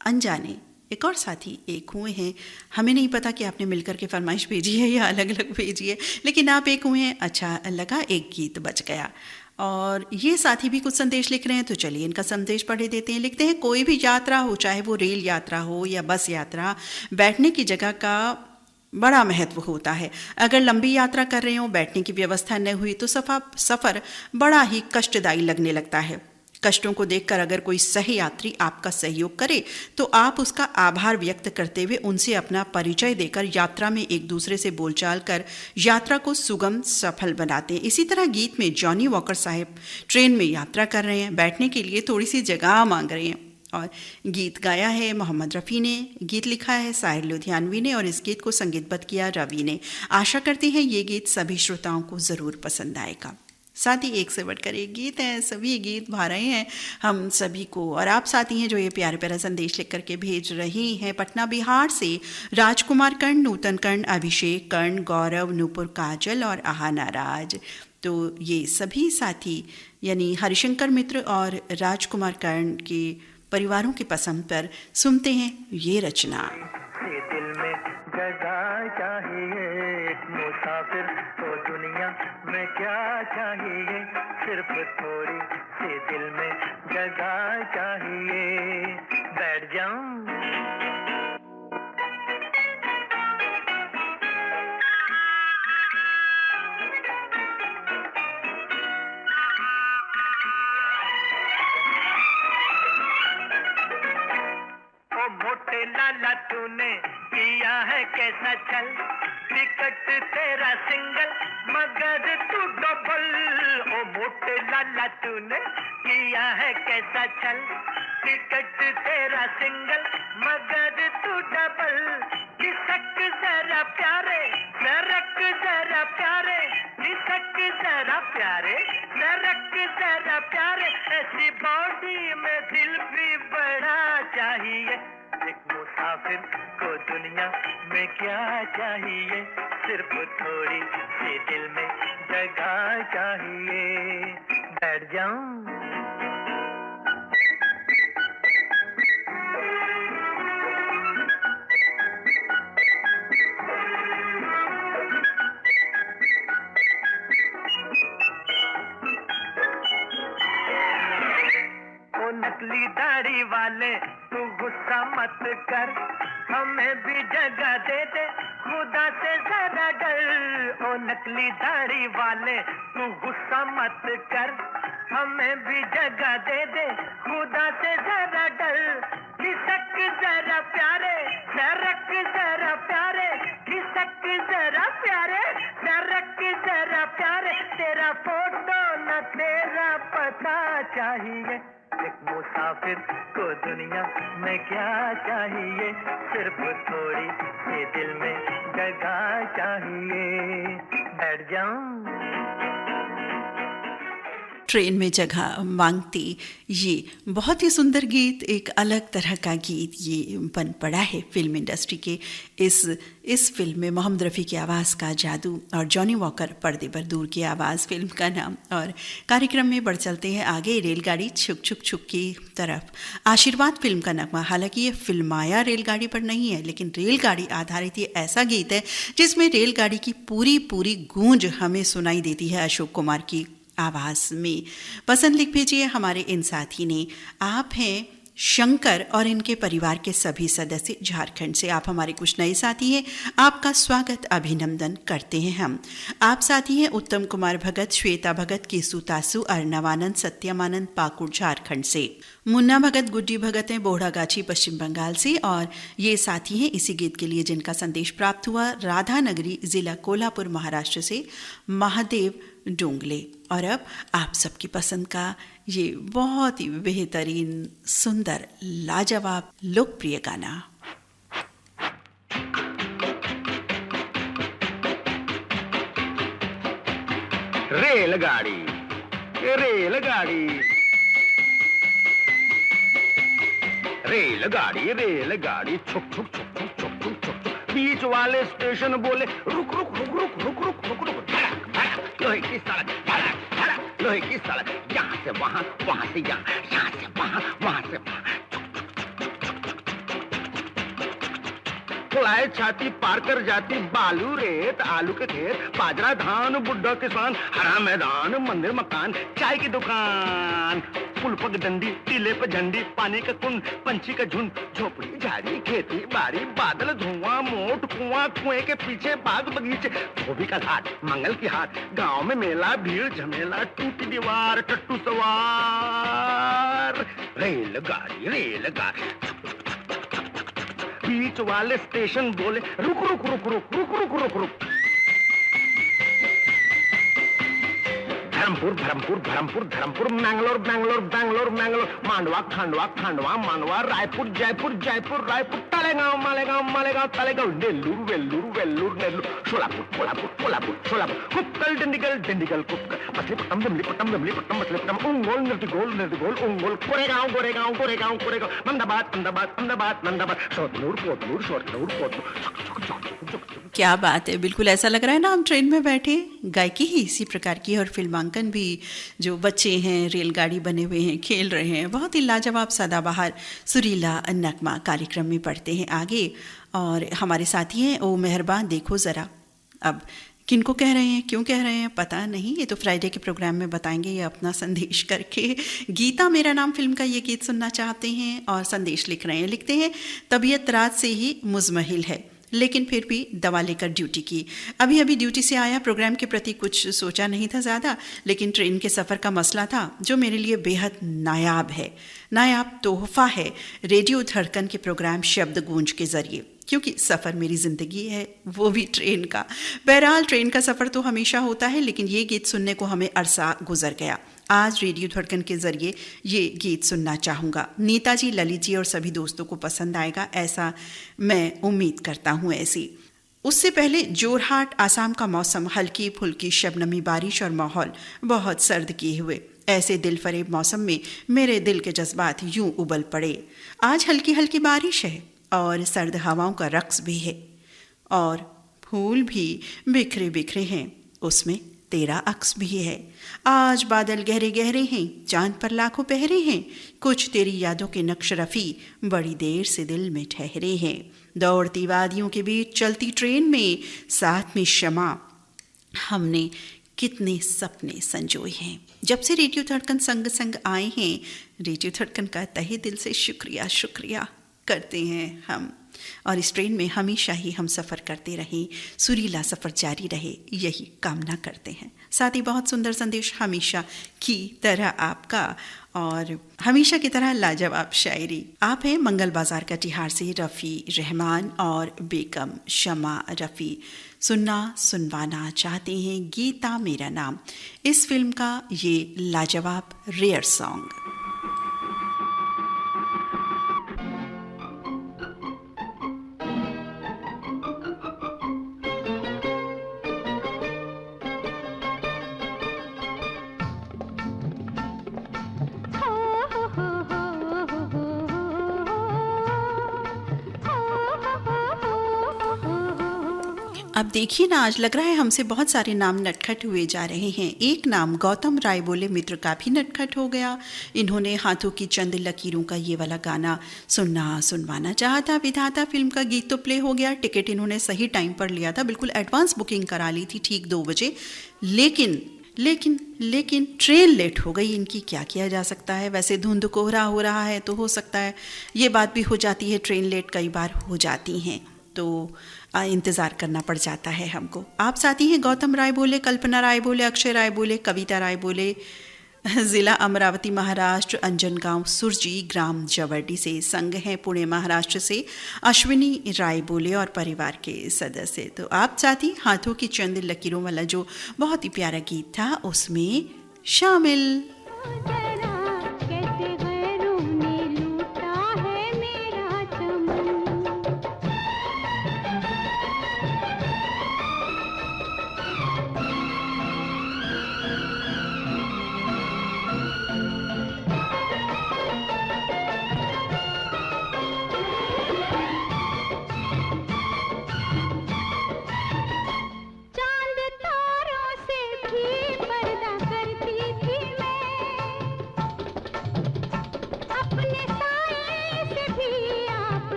अनजाने एक और साथी एक हुए हैं, हमें नहीं पता कि आपने मिलकर के फरमाइश भेजी है या अलग अलग भेजी है, लेकिन आप एक हुए हैं, अच्छा लगा, एक गीत बच गया। और ये साथी भी कुछ संदेश लिख रहे हैं, तो चलिए इनका संदेश पढ़ देते हैं। लिखते हैं, कोई भी यात्रा हो, चाहे वो रेल यात्रा हो या बस यात्रा, बैठने की जगह का बड़ा महत्व होता है। अगर लंबी यात्रा कर रहे हो, बैठने की व्यवस्था न हुई तो सफ़र बड़ा ही कष्टदायी लगने लगता है। कष्टों को देखकर अगर कोई सही यात्री आपका सहयोग करे तो आप उसका आभार व्यक्त करते हुए उनसे अपना परिचय देकर यात्रा में एक दूसरे से बोलचाल कर यात्रा को सुगम सफल बनाते हैं। इसी तरह गीत में जॉनी वॉकर साहब ट्रेन में यात्रा कर रहे हैं, बैठने के लिए थोड़ी सी जगह मांग रहे हैं। और गीत गाया है मोहम्मद रफ़ी ने, गीत लिखा है साहिर लुधियानवी ने, और इस गीत को संगीतबद्ध किया रवि ने। आशा करते हैं ये गीत सभी श्रोताओं को ज़रूर पसंद आएगा। साथ ही एक से बढ़कर एक गीत हैं, सभी गीत भा रहे हैं हम सभी को। और आप साथी हैं जो ये प्यारे प्यारा संदेश लिख करके भेज रही हैं। पटना बिहार से राजकुमार कर्ण, नूतन कर्ण, अभिषेक कर्ण, गौरव, नूपुर, काजल और आहाना राज। तो ये सभी साथी यानी हरिशंकर मित्र और राजकुमार कर्ण के परिवारों की पसंद पर सुनते हैं ये रचना। ये दिल में जगह चाहिए, एक मुसाफिर तो दुनिया में क्या चाहिए, सिर्फ थोड़ी सी दिल में जगह चाहिए। बैठ जाऊं मोटे लाला तूने किया है कैसा चल, टिकट तेरा सिंगल मगर तू डबल। ओ मोटे लाला तूने किया है कैसा चल, टिकट तेरा सिंगल मगर तू डबल। खिसक जरा प्यारे, नरक जरा प्यारे, खिसक जरा प्यारे, नरक जरा प्यारे। ऐसी बॉडी में दिल भी बड़ा चाहिए, एक मुसाफिर को दुनिया में क्या चाहिए, सिर्फ थोड़ी सी दिल में जगह चाहिए। बैठ जाऊं मत कर, हमें भी जगह दे दे, खुदा से जरा डर। ओ नकली दाढ़ी वाले तू गुस्सा मत कर, हमें भी जगह दे दे, खुदा से जरा डर। खिसक जरा प्यारे, सरक जरा प्यारे, खिसक जरा प्यारे, सरक जरा प्यारे। तेरा फोटो न तेरा पता चाहिए, एक मुसाफिर को दुनिया में क्या चाहिए, सिर्फ थोड़ी सी दिल में जगह चाहिए। बैठ जाऊं ट्रेन में जगह मांगती, ये बहुत ही सुंदर गीत, एक अलग तरह का गीत ये बन पड़ा है फिल्म इंडस्ट्री के। इस फिल्म में मोहम्मद रफ़ी की आवाज़ का जादू और जॉनी वॉकर पर्दे पर दूर की आवाज़ फिल्म का नाम। और कार्यक्रम में बढ़ चलते हैं आगे, रेलगाड़ी छुक छुक छुक की तरफ। आशीर्वाद फिल्म का नगमा, हालांकि ये फिल्माया रेलगाड़ी पर नहीं है, लेकिन रेलगाड़ी आधारित ये ऐसा गीत है जिसमें रेलगाड़ी की पूरी गूंज हमें सुनाई देती है अशोक कुमार की आवाज़ में। पसंद लिख भेजिए हमारे इन साथी ने। आप हैं शंकर और इनके परिवार के सभी सदस्य झारखंड से। आप हमारे कुछ नए साथी हैं, आपका स्वागत अभिनंदन करते हैं हम। आप साथी हैं उत्तम कुमार भगत, श्वेता भगत, केसु तासु, अर्णवानंद, सत्यमानंद, पाकुड़ झारखंड से। मुन्ना भगत, गुड्डी भगत हैं बोढ़ागाछी पश्चिम बंगाल से। और ये साथी हैं इसी गीत के लिए जिनका संदेश प्राप्त हुआ राधानगरी, जिला कोल्हापुर, महाराष्ट्र से महादेव डोंगले। और अब आप सबकी पसंद का ये बहुत ही बेहतरीन, सुंदर, लाजवाब, लोकप्रिय गाना। रेलगाड़ी रेलगाड़ी रेलगाड़ी रेलगाड़ी छुक छुक छुक छुक छुक छुक छुक छुक। बीच वाले स्टेशन बोले रुक रुक रुक रुक रुक रुक रुक रुक। धड़क धड़क लोहे की सड़क, धड़क धड़क लोहे की सड़क। यहाँ से वहाँ, वहाँ से यहाँ, यहाँ से वहाँ, वहाँ से वहाँ। फुलाए छाती पार कर जाती, बालू रेत आलू के खेत, बाजरा धान बुड्ढा किसान, हरा मैदान मंदिर मकान, चाय की दुकान, पुल पग डंडी, टीले पे झंडी, पानी का कुंड, पंछी का झुंड, झोपड़ी झाड़ी, खेती बाड़ी, बादल धुआं, मोट कुआं, कुएं के पीछे बाग बगीचे, धोबी का घाट, मंगल की हाट, गांव में मेला, भीड़ झमेला, टूटी दीवार, टट्टू सवार। रेलगाड़ी रेलगाड़ी बीच वाले स्टेशन बोले रुक रुक रुक रुक रुक रुक रुक रुक। धर्मपुर धर्मपुर धर्मपुर धर्मपुर, मैंगलोर बैंगलोर बैंगलोर मैंगलोर, मांडवा खांडवा खांडवा मांडवा, रायपुर जयपुर जयपुर रायपुर, तलेगांव मालेगांव मालेगांव तलेगांव, नेल्लूर वेल्लूर वेल्लूर नेल्लूर, सोलापुर कोल्हापुर कोल्हापुर सोलापुर, कुप्पल डिंडिगल डिंडिगल कुप्पल, मछलीपट्टनम विमलीपट्टनम विमलीपट्टनम मछलीपट्टनम, उंगोल निर्दिगोल उंगोल, गोरेगांव गोरेगांव गोरेगांव गोरेगांव, अहमदाबाद अहमदाबाद अहमदाबाद अहमदाबाद, शोधनूर कोतनूर शोधनूर कोतनूर। क्या बात है, बिल्कुल ऐसा लग रहा है ना हम ट्रेन में बैठे। गायकी ही इसी प्रकार की और फिल्मांकन भी, जो बच्चे हैं रेलगाड़ी बने हुए हैं, खेल रहे हैं, बहुत ही लाजवाब सदाबहार सुरीला नगमा कार्यक्रम में पढ़ते हैं आगे। और हमारे साथी हैं ओ मेहरबान देखो ज़रा। अब किनको कह रहे हैं, क्यों कह रहे हैं पता नहीं, ये तो फ्राइडे के प्रोग्राम में बताएंगे ये अपना संदेश करके। गीता मेरा नाम फिल्म का ये गीत सुनना चाहते हैं और संदेश लिख रहे हैं। लिखते हैं तबीयत रात से ही मुजमहिल है, लेकिन फिर भी दवा लेकर ड्यूटी की। अभी ड्यूटी से आया, प्रोग्राम के प्रति कुछ सोचा नहीं था ज़्यादा, लेकिन ट्रेन के सफ़र का मसला था जो मेरे लिए बेहद नायाब है, नायाब तोहफा है रेडियो धड़कन के प्रोग्राम शब्द गूंज के ज़रिए, क्योंकि सफ़र मेरी ज़िंदगी है, वो भी ट्रेन का। बहरहाल ट्रेन का सफ़र तो हमेशा होता है, लेकिन ये गीत सुनने को हमें अरसा गुजर गया। आज रेडियो धड़कन के ज़रिए ये गीत सुनना चाहूँगा। नीता जी, ललित जी और सभी दोस्तों को पसंद आएगा, ऐसा मैं उम्मीद करता हूँ। ऐसी उससे पहले जोरहाट आसाम का मौसम हल्की फुल्की शबनमी बारिश और माहौल बहुत सर्द किए हुए। ऐसे दिल फरेब मौसम में मेरे दिल के जज्बात यूं उबल पड़े। आज हल्की हल्की बारिश है और सर्द हवाओं का रक्स भी है और फूल भी बिखरे बिखरे हैं, उसमें तेरा अक्स भी है। आज बादल गहरे गहरे हैं, चांद पर लाखों पहरे हैं, कुछ तेरी यादों के नक्श रफ़ी बड़ी देर से दिल में ठहरे हैं। दौड़ती वादियों के बीच चलती ट्रेन में साथ में शमा, हमने कितने सपने संजोए हैं। जब से रेडियो धड़कन संग संग आए हैं, रेडियो धड़कन का तहे दिल से शुक्रिया शुक्रिया। करते हैं हम, और इस ट्रेन में हमेशा ही हम सफ़र करते रहें, सुरीला सफ़र जारी रहे, यही कामना करते हैं। साथ ही बहुत सुंदर संदेश हमेशा की तरह आपका, और हमेशा की तरह लाजवाब शायरी। आप हैं मंगल बाजार कटिहार से रफ़ी रहमान और बेगम शमा रफ़ी। सुनवाना चाहते हैं गीता मेरा नाम, इस फिल्म का ये लाजवाब रेयर सॉन्ग। अब देखिए ना, आज लग रहा है हमसे बहुत सारे नाम नटखट हुए जा रहे हैं। एक नाम गौतम राय बोले मित्र का भी नटखट हो गया। इन्होंने हाथों की चंद लकीरों का ये वाला गाना सुनवाना चाहा था। विधाता फिल्म का गीत तो प्ले हो गया। टिकट इन्होंने सही टाइम पर लिया था, बिल्कुल एडवांस बुकिंग करा ली थी ठीक 2 बजे। लेकिन ट्रेन लेट हो गई इनकी, क्या किया जा सकता है। वैसे धुंध कोहरा हो रहा है तो हो सकता है ये बात भी हो जाती है, ट्रेन लेट कई बार हो जाती हैं तो इंतज़ार करना पड़ जाता है हमको। आप साथी हैं गौतम राय बोले, कल्पना राय बोले, अक्षय राय बोले, कविता राय बोले, ज़िला अमरावती महाराष्ट्र, अंजन गांव सुरजी, ग्राम जवर्डी से। संग हैं पुणे महाराष्ट्र से अश्विनी राय बोले और परिवार के सदस्य। तो आप साथी हाथों की चंद लकीरों वाला जो बहुत ही प्यारा गीत था उसमें शामिल।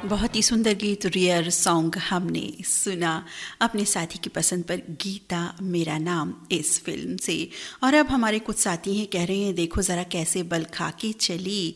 बहुत ही सुंदर गीत रेयर सॉन्ग हमने सुना अपने साथी की पसंद पर, गीता मेरा नाम, इस फिल्म से। और अब हमारे कुछ साथी हैं, कह रहे हैं देखो ज़रा कैसे बल खा के चली,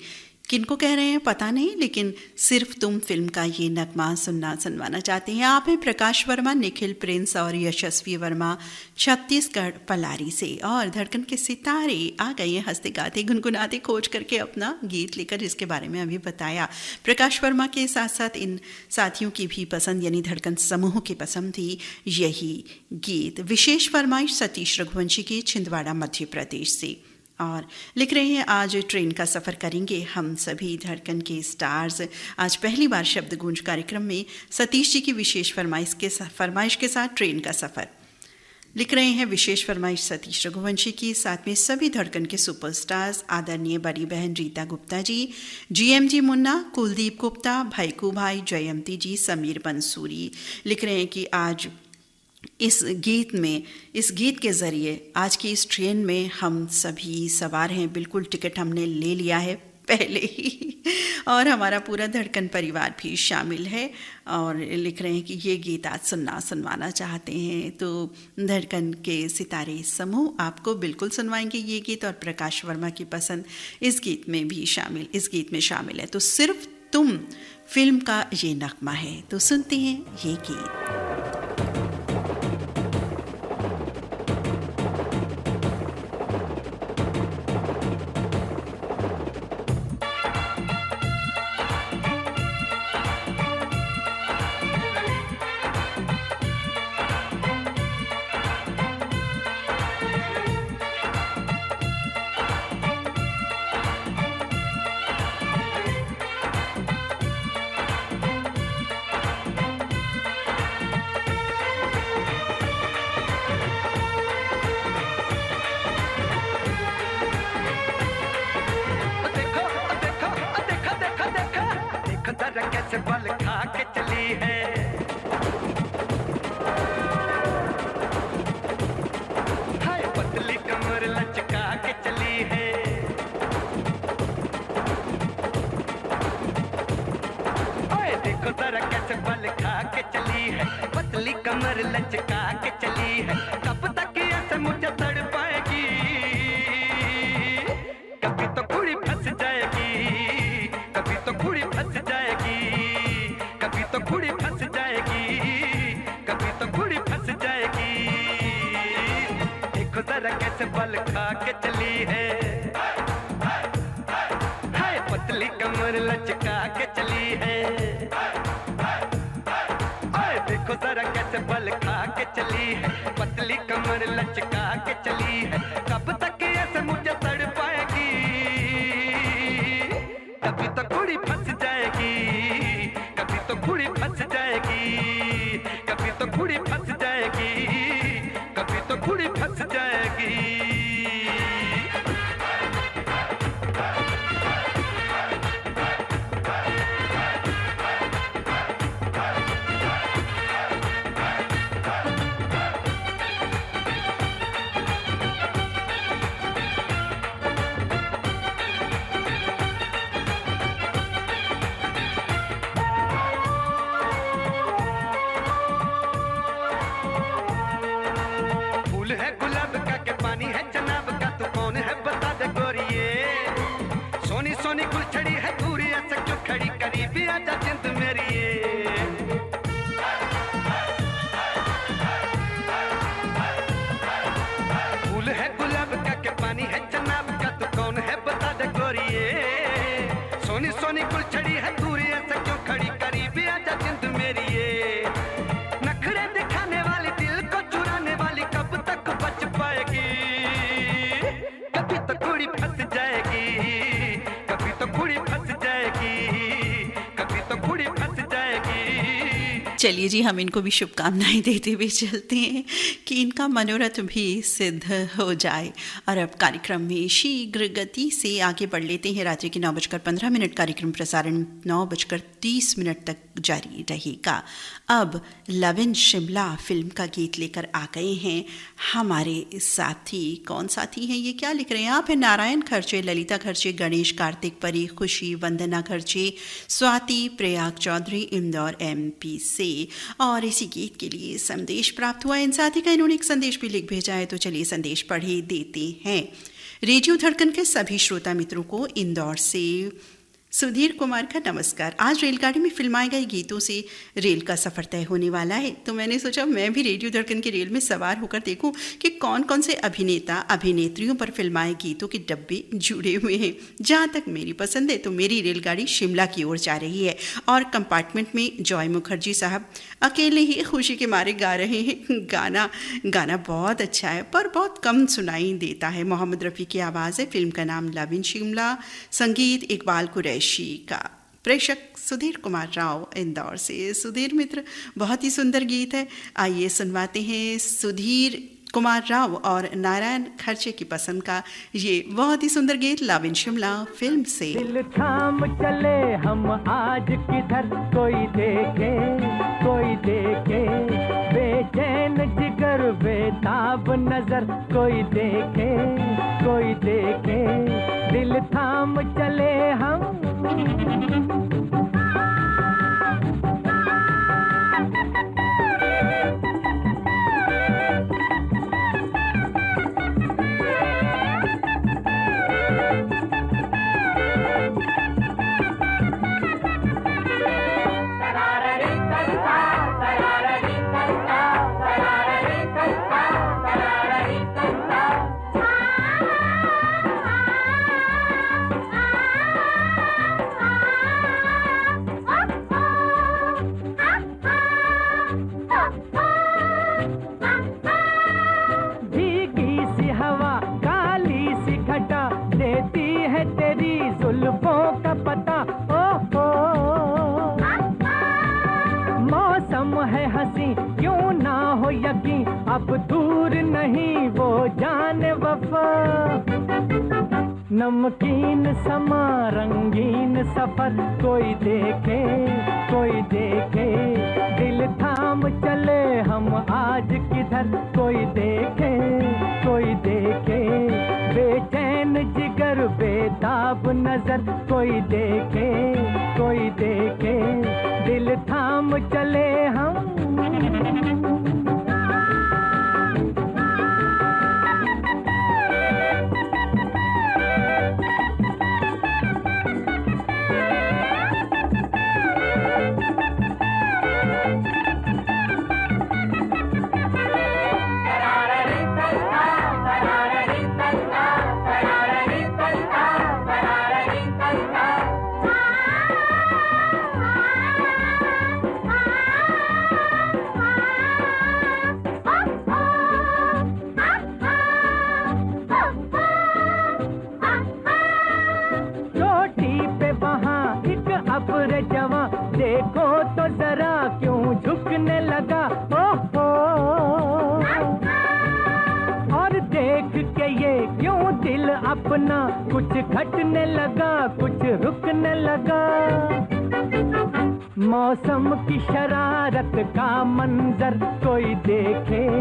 किनको कह रहे हैं पता नहीं, लेकिन सिर्फ तुम फिल्म का ये नगमा सुनवाना चाहते हैं। आप हैं प्रकाश वर्मा, निखिल प्रिंस और यशस्वी वर्मा छत्तीसगढ़ पलारी से। और धड़कन के सितारे आ गए हैं हंसते गाते गुनगुनाते खोज करके अपना गीत लेकर, जिसके बारे में अभी बताया। प्रकाश वर्मा के साथ साथ इन साथियों की भी पसंद यानी धड़कन समूह की पसंद थी यही गीत। विशेष फरमाइश सतीश रघुवंशी की, छिंदवाड़ा मध्य प्रदेश से। और लिख रहे हैं आज ट्रेन का सफ़र करेंगे हम सभी धड़कन के स्टार्स। आज पहली बार शब्द गूंज कार्यक्रम में सतीश जी की विशेष फरमाइश के साथ ट्रेन का सफ़र। लिख रहे हैं विशेष फरमाइश सतीश रघुवंशी की, साथ में सभी धड़कन के सुपरस्टार्स आदरणीय बड़ी बहन रीता गुप्ता जी, GMG मुन्ना, कुलदीप गुप्ता, भाईकू भाई, जयंती जी, समीर बंसूरी। लिख रहे हैं कि आज इस गीत के ज़रिए आज की इस ट्रेन में हम सभी सवार हैं। बिल्कुल टिकट हमने ले लिया है पहले ही, और हमारा पूरा धड़कन परिवार भी शामिल है। और लिख रहे हैं कि ये गीत आज सुनवाना चाहते हैं, तो धड़कन के सितारे समूह आपको बिल्कुल सुनवाएंगे ये गीत। और प्रकाश वर्मा की पसंद इस गीत में शामिल है। तो सिर्फ तुम फिल्म का ये नगमा है, तो सुनते हैं ये गीत। कैसे बल खा के चली है, हाय पतली कमर लचका के चली है, हाय देखो जरा कैसे बल खा के चली है, पतली कमर लचका के चली है। कब तक ऐसे मुझे तड़ पाएगी, कभी तो कुड़ी फंस जाएगी, कभी तो कुड़ी फंस जाएगी, कभी तो कुड़ी फंस जाएगी, कभी तो कुड़ी फंस जाएगी। देखो जरा कैसे बल खा के चली है, हाय पतली कमर लचका के चली है, हाय देखो जरा कैसे बल खा के चली है, पतली कमर लचका के चली है। कब तक ऐसे मुझे तड़ पाएगी, कभी तो कुड़ी फंस जाएगी, कभी तो कुड़ी फंस जाएगी, कभी तो कुड़ी फंस जाएगी, कभी तो कुड़ी फंस जाएगी। सोनी गुलछड़ी है दूरी ऐसे क्यों खड़ी, करीबी आजा जिंद मेरी ये। फूल है गुलाब का के पानी है जनाब का, तू कौन है बता दे गोरिये। सोनी सोनी गुलछड़ी है दूरी ऐसे क्यों खड़ी, करीबी आजा जिंद मेरी ये। नखरे दिखाने वाली, दिल को चुराने वाली, कब तक बच पाएगी, कभी तो कुड़ी फंस जाएगी, कभी तो कुड़ी फंस जाएगी, कभी तो कुड़ी फंस जाएगी। चलिए जी, हम इनको भी शुभकामनाएं देते हुए चलते हैं कि इनका मनोरथ भी सिद्ध हो जाए। और अब कार्यक्रम में शीघ्र गति से आगे बढ़ लेते हैं। रात्रि के 9:15 कार्यक्रम प्रसारण 9:30 तक जारी रहेगा। अब लव इन शिमला फिल्म का गीत लेकर आ गए हैं हमारे साथी। कौन साथी हैं ये, क्या लिख रहे हैं आप? है नारायण खर्चे, ललिता खर्चे, गणेश, कार्तिक, परी, खुशी, वंदना खर्चे, स्वाति, प्रयाग चौधरी, इंदौर MP से। और इसी गीत के लिए संदेश प्राप्त हुआ इन साथी का। इन्होंने एक संदेश भी लिख भेजा है, तो चलिए संदेश पढ़े देते हैं। रेडियो धड़कन के सभी श्रोता मित्रों को इंदौर से सुधीर कुमार का नमस्कार। आज रेलगाड़ी में फिल्माए गए गीतों से रेल का सफ़र तय होने वाला है, तो मैंने सोचा मैं भी रेडियो धड़कन की रेल में सवार होकर देखूं कि कौन कौन से अभिनेता अभिनेत्रियों पर फिल्माए गीतों के डब्बे जुड़े हुए हैं। जहां तक मेरी पसंद है तो मेरी रेलगाड़ी शिमला की ओर जा रही है और कंपार्टमेंट में जॉय मुखर्जी साहब अकेले ही खुशी के मारे गा रहे हैं। गाना बहुत अच्छा है पर बहुत कम सुनाई देता है। मोहम्मद रफ़ी की आवाज़ है। फिल्म का नाम लव इन शिमला, संगीत इकबाल कुरैशी का, प्रेषक सुधीर कुमार राव इंदौर से। सुधीर मित्र, बहुत ही सुंदर गीत है, आइए सुनवाते हैं सुधीर कुमार राव और नारायण खर्चे की पसंद का ये बहुत ही सुंदर गीत लव इन शिमला फिल्म से। दिल थाम चले हम आज किधर, कोई देखे बेचैन जिगर बेताब नजर, कोई देखे दिल थाम चले हम। अब दूर नहीं वो जाने वफा, नमकीन समा रंगीन सफर, कोई देखे दिल थाम चले हम आज किधर, कोई देखे बेचैन जिगर बेताब नजर, कोई देखे दिल थाम चले हम। देखो तो जरा क्यों झुकने लगा, और देख के ये क्यों दिल अपना कुछ घटने लगा, कुछ रुकने लगा। मौसम की शरारत का मंजर, कोई देखे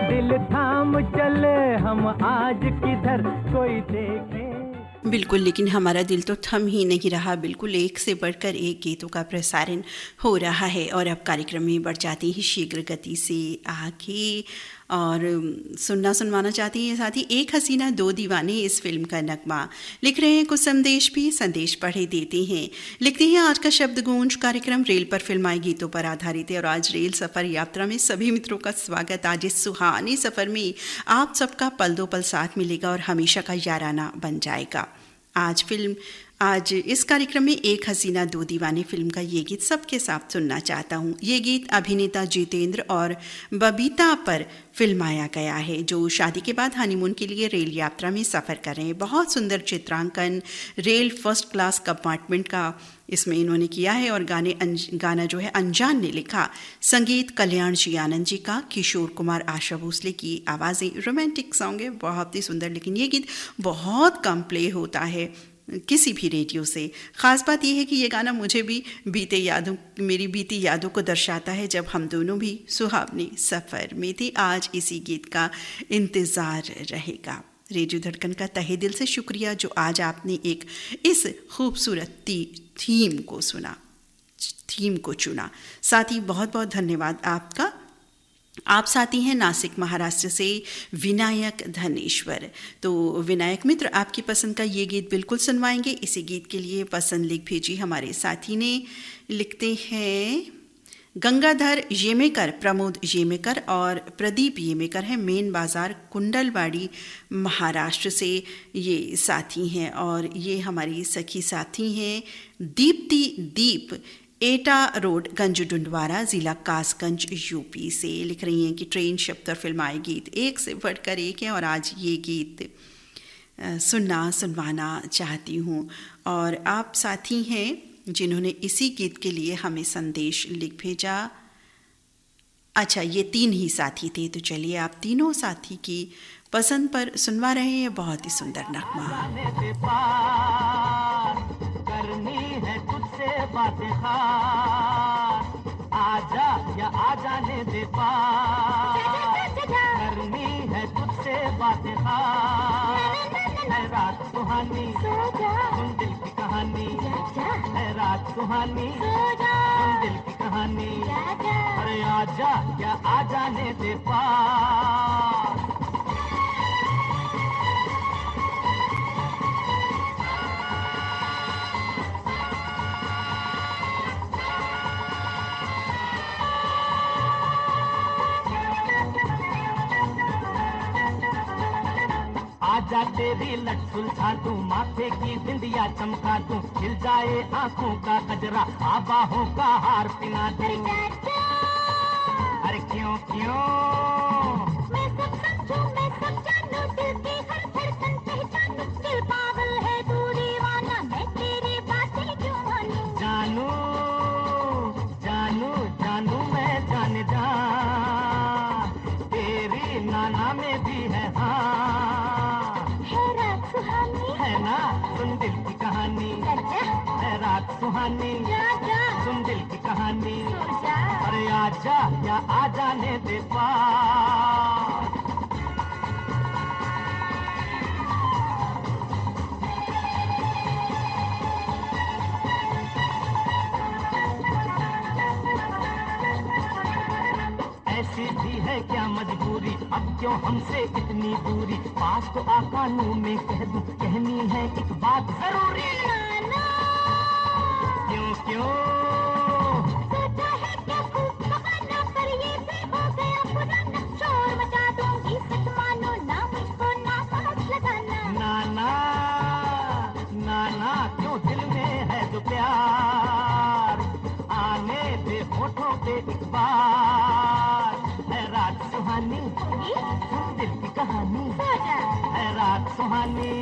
दिल थाम चले हम आज किधर, कोई देखे। बिल्कुल, लेकिन हमारा दिल तो थम ही नहीं रहा। बिल्कुल एक से बढ़कर एक गीतों का प्रसारण हो रहा है और अब कार्यक्रम में बढ़ जाती है शीघ्र गति से आगे और सुनवाना चाहती हैं साथ ही एक हसीना दो दीवाने इस फिल्म का नगमा। लिख रहे हैं कुछ संदेश पढ़े देते हैं। लिखते हैं आज का शब्द गूंज कार्यक्रम रेल पर फिल्माए गीतों पर आधारित है और आज रेल सफ़र यात्रा में सभी मित्रों का स्वागत। आज इस सुहाने सफ़र में आप सबका पल दो पल साथ मिलेगा और हमेशा का याराना बन जाएगा। आज इस कार्यक्रम में एक हसीना दो दीवाने फिल्म का ये गीत सबके साथ सुनना चाहता हूँ। ये गीत अभिनेता जितेंद्र और बबीता पर फिल्माया गया है, जो शादी के बाद हनीमून के लिए रेल यात्रा में सफ़र कर रहे हैं। बहुत सुंदर चित्रांकन रेल फर्स्ट क्लास कंपार्टमेंट का इसमें इन्होंने किया है और गाना जो है अनजान ने लिखा, संगीत कल्याण जी आनंद जी का, किशोर कुमार आशा भोसले की आवाज़ें। रोमांटिक सॉन्ग है, बहुत ही सुंदर, लेकिन ये गीत बहुत कम प्ले होता है किसी भी रेडियो से। ख़ास बात यह है कि ये गाना मुझे भी मेरी बीती यादों को दर्शाता है जब हम दोनों भी सुहावने सफ़र में थे। आज इसी गीत का इंतज़ार रहेगा। रेडियो धड़कन का तहे दिल से शुक्रिया जो आज आपने एक इस खूबसूरत थीम को चुना। साथ ही बहुत बहुत धन्यवाद आपका आप साथी हैं नासिक महाराष्ट्र से विनायक धनेश्वर। तो विनायक मित्र, आपकी पसंद का ये गीत बिल्कुल सुनवाएंगे। इसी गीत के लिए पसंद लिख भेजी हमारे साथी ने। लिखते हैं गंगाधर येमेकर, प्रमोद येमेकर और प्रदीप येमेकर हैं, मेन बाजार कुंडलवाड़ी महाराष्ट्र से ये साथी हैं। और ये हमारी सखी साथी हैं दीप्ति दीप, एटा रोड, गंजडुंडवारा, जिला कासगंज, यूपी से। लिख रही हैं कि ट्रेन शब्द और फिल्माए गीत एक से बढ़कर एक है और आज ये गीत सुनवाना चाहती हूँ। और आप साथी हैं जिन्होंने इसी गीत के लिए हमें संदेश लिख भेजा। अच्छा, ये 3 ही साथी थे, तो चलिए आप तीनों साथी की पसंद पर सुनवा रहे हैं बहुत ही सुंदर नगमा। करनी है तुझसे बातें खास, आजा या आ जाने दे पास। करनी है तुझसे बातें खास, है रात सुहानी सुन दिल की कहानी, है रात सुहानी सुन दिल की कहानी। अरे आजा या आ जाने दे पास। आजा तेरी लट सुलझा दूं, माथे की बिंदिया चमका दूं, खिल जाए आंखों का गजरा, आबाहों का हार पिना दूं। अरे क्यों क्यों मैं सब समझूं, मैं सब जानूं, दिल की हर धड़कन पहचानूं, दिल पागल है तू दीवाना, मैं तेरी बातें क्यों मानूं। जानू जानू जानू मैं जाने जा, तेरी नाना में भी है हाँ। है रात सुहानी है ना सुन दिल की कहानी, है रात सुहानी सुन दिल की कहानी। अरे आजा या आ जाने दे पास। ऐसी भी है क्या मजबूरी, अब क्यों हमसे इतनी दूरी, पास तो आ कानून में कह दूं, कहनी है एक बात जरूरी। क्यों क्यों सोचा है क्या खूब बहाना, पर ये भी हो गया पुराना, शोर मचा दूंगी सच मानो, ना मुझको ना पास लगाना। नाना नाना क्यों दिल में है जो प्यार, आने दे होठों पे एक बार। है रात सुहानी सुन दिल की कहानी, है रात सुहानी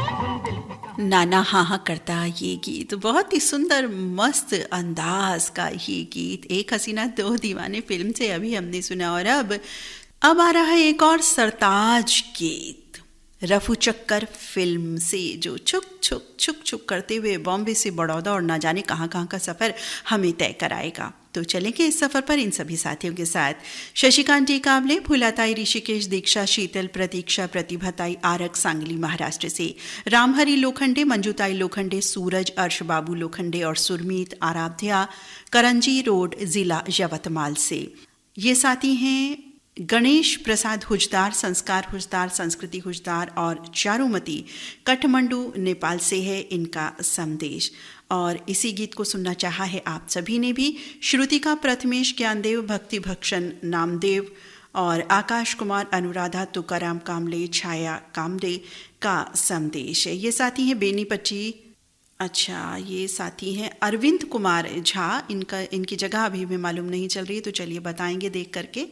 सुन दिल की कहानी। नाना हाँ हाँ करता ये गीत, बहुत ही सुंदर मस्त अंदाज का ये गीत एक हसीना दो दीवाने फिल्म से अभी हमने सुना। और अब आ रहा है एक और सरताज गीत रफू चक्कर फिल्म से, जो छुक छुक छुक छुक करते हुए बॉम्बे से बड़ौदा और ना जाने कहाँ कहाँ का सफ़र हमें तय कराएगा। तो चलेंगे इस सफ़र पर इन सभी साथियों के साथ। शशिकांत जी काबले, फुलाताई, ऋषिकेश, दीक्षा, शीतल, प्रतीक्षा, प्रतिभाताई, आरक, सांगली महाराष्ट्र से, रामहरी लोखंडे, मंजूताई लोखंडे, सूरज, अर्श बाबू लोखंडे और सुरमीत आराध्या, करंजी रोड, जिला यवतमाल से। ये साथी हैं गणेश प्रसाद हुजदार, संस्कार हुजदार, संस्कृति हुजदार और चारुमती, काठमांडू नेपाल से है इनका संदेश। और इसी गीत को सुनना चाहा है आप सभी ने भी। श्रुतिका प्रथमेश, ज्ञानदेव, भक्ति भक्षण नामदेव और आकाश कुमार, अनुराधा, तुकाराम कामले, छाया कामले का संदेश है। ये साथी हैं बेनीपट्टी, अच्छा ये साथी हैं अरविंद कुमार झा, इनकी जगह अभी भी मालूम नहीं चल रही है, तो चलिए बताएंगे देख करके।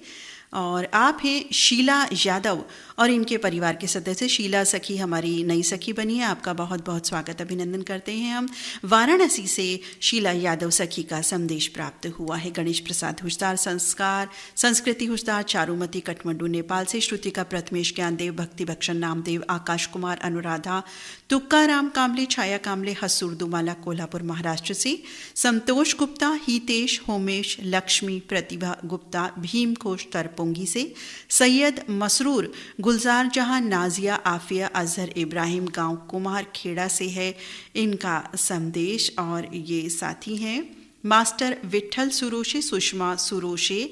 और आप हैं शीला यादव और इनके परिवार के सदस्य। शीला सखी हमारी नई सखी बनी है, आपका बहुत बहुत स्वागत अभिनंदन करते हैं हम। वाराणसी से शीला यादव सखी का संदेश प्राप्त हुआ है। गणेश प्रसाद हुजदार, संस्कार, संस्कृति हुजदार, चारुमती, काठमांडू नेपाल से, श्रुतिका प्रथमेश, ज्ञानदेव, भक्ति भक्षण नामदेव, आकाश कुमार, अनुराधा, तुकाराम कामले, छाया कामले, हसूर दुमाला, कोल्हापुर महाराष्ट्र से, संतोष गुप्ता, हितेश, होमेश, लक्ष्मी, प्रतिभा गुप्ता, भीम घोष तरपोंगी से, सैयद मसरूर, गुलजार जहां, नाजिया, आफिया, अजहर इब्राहिम, गांव कुमार खेड़ा से है इनका संदेश। और ये साथी हैं मास्टर विठल सुरोशे, सुषमा सुरोशे,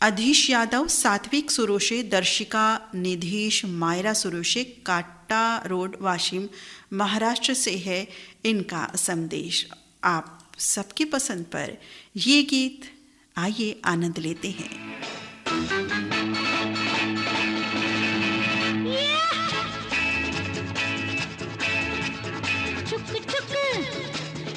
अधीश यादव, सात्विक सुरोशे, दर्शिका निधीश, मायरा सुरोशे, काटा रोड, वाशिम, महाराष्ट्र से है इनका संदेश। आप सबकी पसंद पर ये गीत आइए आनंद लेते हैं। चुक चुक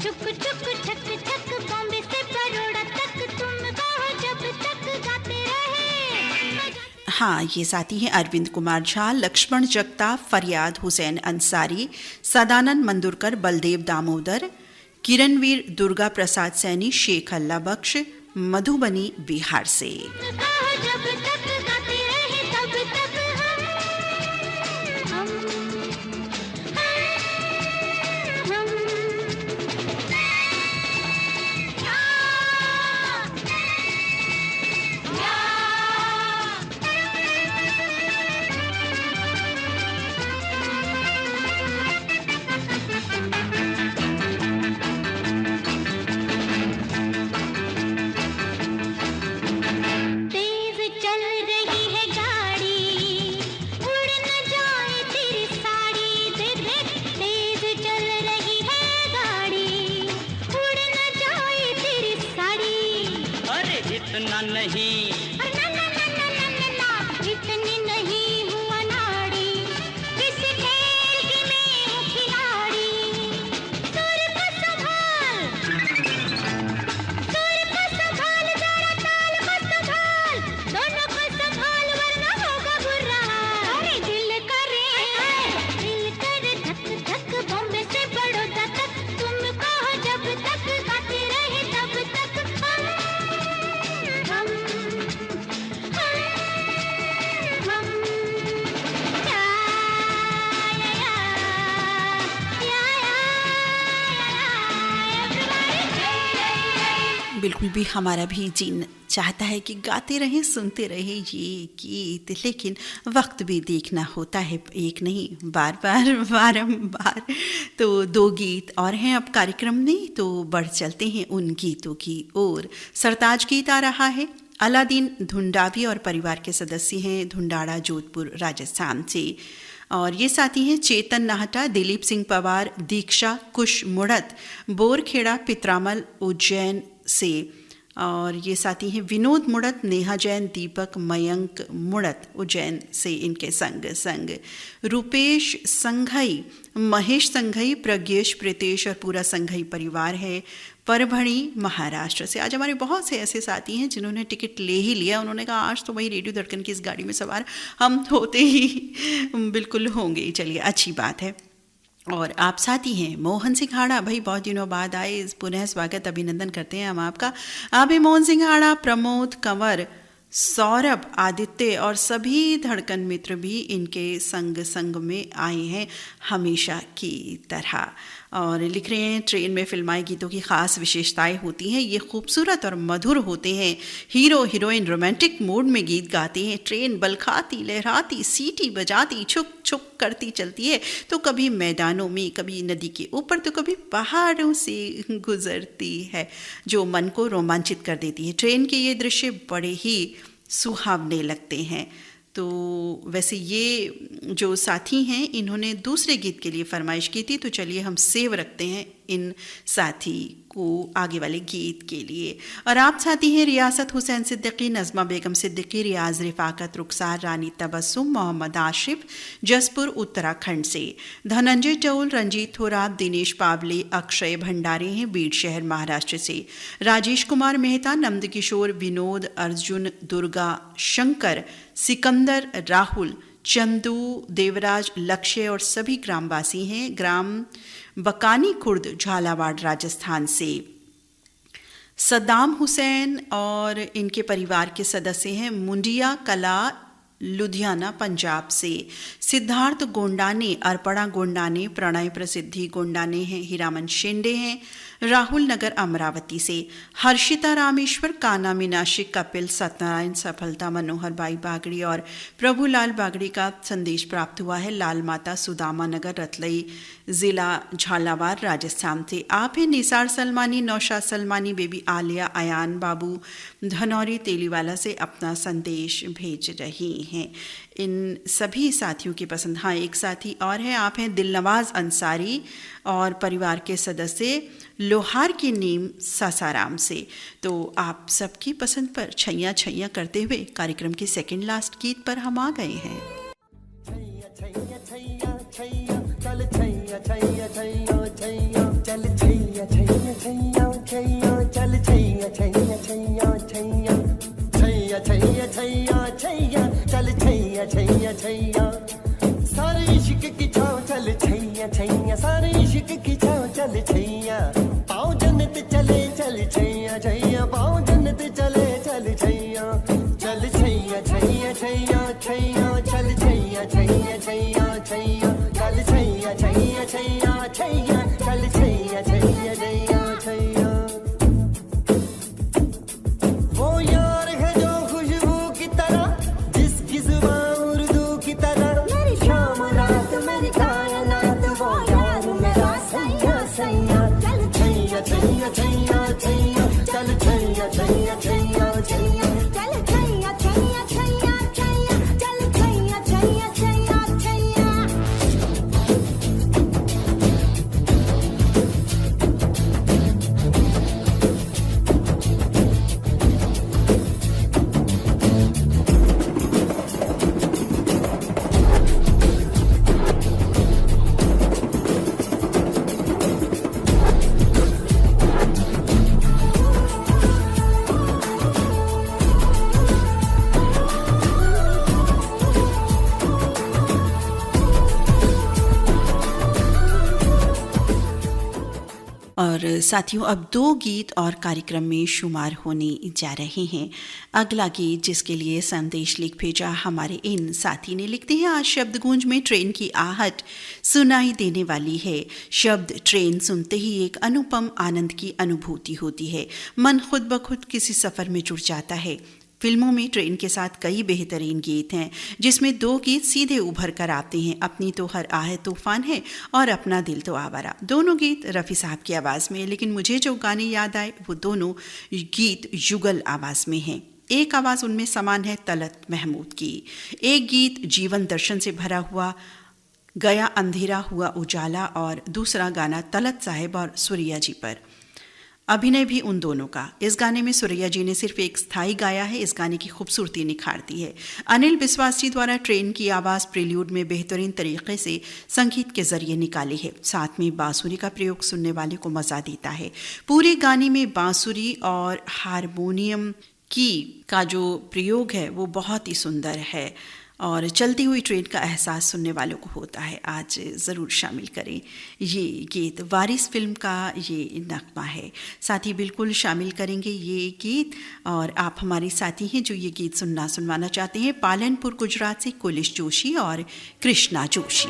चुक चुक छक छक बॉम्बे से बड़ौदा तक तुम कहो जब तक गाते रहे। हाँ, ये साथी हैं अरविंद कुमार झा, लक्ष्मण जगताप, फरियाद हुसैन अंसारी, सदानंद मंदुरकर, बलदेव दामोदर, किरणवीर, दुर्गा प्रसाद सैनी, शेख अल्लाह बख्श, मधुबनी बिहार से। कहो जब तक गाते रहे तब तक हम इतना नहीं, इतनी नहीं हूँ अनाड़ी, किस खेल की मैं हूँ खिलाड़ी। सुर को संभाल, जरा ताल को संभाल, दोनों को संभाल वरना होगा बुरा हाल। अरे दिल करे धक धक बॉम्बे से बड़ौदा तक तुम कहो जब तक गाते रहे तब तक हम बिल्कुल भी हमारा भी जीन चाहता है कि गाते रहें, सुनते रहें ये गीत, लेकिन वक्त भी देखना होता है, एक नहीं बार बार बारंबार। तो 2 गीत और हैं अब कार्यक्रम में, तो बढ़ चलते हैं उन गीतों की ओर। सरताज गीत आ रहा है। अलादीन धुंडावी और परिवार के सदस्य हैं धुंडाड़ा, जोधपुर, राजस्थान से। और ये साथी हैं चेतन नाहटा, दिलीप सिंह पवार, दीक्षा कुश मुड़त, बोरखेड़ा, पित्रामल, उज्जैन से। और ये साथी हैं विनोद मुड़त, नेहा जैन, दीपक, मयंक मुड़त, उज्जैन से इनके संग रूपेश संघई, महेश संघई, प्रज्ञेश, प्रीतेश और पूरा संघई परिवार है परभणी, महाराष्ट्र से। आज हमारे बहुत से ऐसे साथी हैं जिन्होंने टिकट ले ही लिया। उन्होंने कहा आज तो वही रेडियो धड़कन की इस गाड़ी में सवार हम होते ही बिल्कुल होंगे। चलिए, अच्छी बात है। और आप साथी हैं मोहन सिंह हाड़ा, भाई बहुत दिनों बाद आए, पुनः स्वागत, अभिनंदन करते हैं हम आपका। आप भी मोहन सिंह हाड़ा, प्रमोद कंवर, सौरभ, आदित्य और सभी धड़कन मित्र भी इनके संग में आए हैं हमेशा की तरह। और लिख रहे हैं ट्रेन में फिल्माए गीतों की ख़ास विशेषताएं होती हैं, ये खूबसूरत और मधुर होते हैं। हीरो हीरोइन रोमांटिक मूड में गीत गाते हैं। ट्रेन बलखाती, लहराती, सीटी बजाती, छुक छुक करती चलती है, तो कभी मैदानों में, कभी नदी के ऊपर, तो कभी पहाड़ों से गुजरती है, जो मन को रोमांचित कर देती है। ट्रेन के ये दृश्य बड़े ही सुहावने लगते हैं। तो वैसे ये जो साथी हैं इन्होंने दूसरे गीत के लिए फरमाइश की थी, तो चलिए हम सेव रखते हैं इन साथी को आगे वाले गीत के लिए। और आप साथी हैं रियासत हुसैन सिद्दीकी, नज़मा बेगम सिद्दीकी, रियाज रिफाकत, रुखसार, रानी तबस्सुम, मोहम्मद आशिफ, जसपुर उत्तराखंड से। धनंजय टोल, रंजीत थोरात, दिनेश पावले, अक्षय भंडारे हैं बीड़ शहर महाराष्ट्र से। राजेश कुमार मेहता, नंदकिशोर, विनोद, अर्जुन, दुर्गा, शंकर, सिकंदर, राहुल, चंदू, देवराज, लक्ष्य और सभी ग्रामवासी हैं ग्राम बकानी खुर्द, झालावाड़, राजस्थान से। सद्दाम हुसैन और इनके परिवार के सदस्य हैं मुंडिया कला, लुधियाना पंजाब से, सिद्धार्थ गोंडाने, अर्पणा गोंडाने, प्रणय प्रसिद्धि गोंडाने हैं, हीरामन शेंडे हैं राहुल नगर अमरावती से, हर्षिता रामेश्वर, काना मीनाक्षी, कपिल, सत्यनारायण, सफलता, मनोहर भाई बागड़ी और प्रभुलाल बागड़ी का संदेश प्राप्त हुआ है लाल माता सुदामा नगर, रतलई जिला झालावाड़ राजस्थान से। आप हैं निसार सलमानी, नौशाद सलमानी, बेबी आलिया, अयान बाबू धनौरी तेलीवाला से अपना संदेश भेज रही हैं। इन सभी साथियों की पसंद। हाँ, एक साथी और है, आप हैं दिलनवाज अंसारी और परिवार के सदस्य लोहार की नीम सासाराम से। तो आप सबकी पसंद पर छैया छैया करते हुए कार्यक्रम के सेकंड लास्ट गीत पर हम आ गए हैं। सारे इश्क की छाँव चल छैया छैया, सारे इश्क की छाँव चल छैया, पाँव जन्नत चले चल छैया छैया, पाँव जन्नत चले चल छैया, चल छैया छैया छैया छैया, चल छैया छैया छैया छैया, चल छैया छैया छैया छैया, चल छैया छैया छैया छैया। वो यार है जो खुशबू की तरह, जिसकी जुबान उर्दू की तरह, मेरी शाम रात मेरी कायनात, वो यार मेरा सैया सैया, चल छैया छैया छैया छैया, चल छैया छैया छैया छैया, चल छैया छैया छैया छैया, चल छैया छैया छैया छैया। और साथियों, अब 2 गीत और कार्यक्रम में शुमार होने जा रहे हैं। अगला गीत जिसके लिए संदेश लिख भेजा हमारे इन साथी ने, लिखते हैं आज शब्द गूंज में ट्रेन की आहट सुनाई देने वाली है। शब्द ट्रेन सुनते ही एक अनुपम आनंद की अनुभूति होती है, मन खुद ब खुद किसी सफ़र में जुड़ जाता है। फिल्मों में ट्रेन के साथ कई बेहतरीन गीत हैं, जिसमें 2 गीत सीधे उभर कर आते हैं, अपनी तो हर आहे तूफान है और अपना दिल तो आवारा। दोनों गीत रफ़ी साहब की आवाज़ में, लेकिन मुझे जो गाने याद आए वो दोनों गीत युगल आवाज़ में हैं। एक आवाज़ उनमें समान है तलत महमूद की। एक गीत जीवन दर्शन से भरा हुआ गया अंधेरा हुआ उजाला, और दूसरा गाना तलत साहिब और सुरैया जी पर। अभिनय भी उन दोनों का। इस गाने में सुरैया जी ने सिर्फ एक स्थाई गाया है, इस गाने की खूबसूरती निखारती है। अनिल बिस्वास जी द्वारा ट्रेन की आवाज़ प्रिल्यूड में बेहतरीन तरीके से संगीत के जरिए निकाली है। साथ में बांसुरी का प्रयोग सुनने वाले को मज़ा देता है। पूरे गाने में बांसुरी और हारमोनियम का जो प्रयोग है वो बहुत ही सुंदर है, और चलती हुई ट्रेन का एहसास सुनने वालों को होता है। आज ज़रूर शामिल करें ये गीत, वारिस फिल्म का ये नगमा है। साथी बिल्कुल शामिल करेंगे ये गीत, और आप हमारे साथी हैं जो ये गीत सुनवाना चाहते हैं। पालनपुर गुजरात से कुलिश जोशी और कृष्णा जोशी।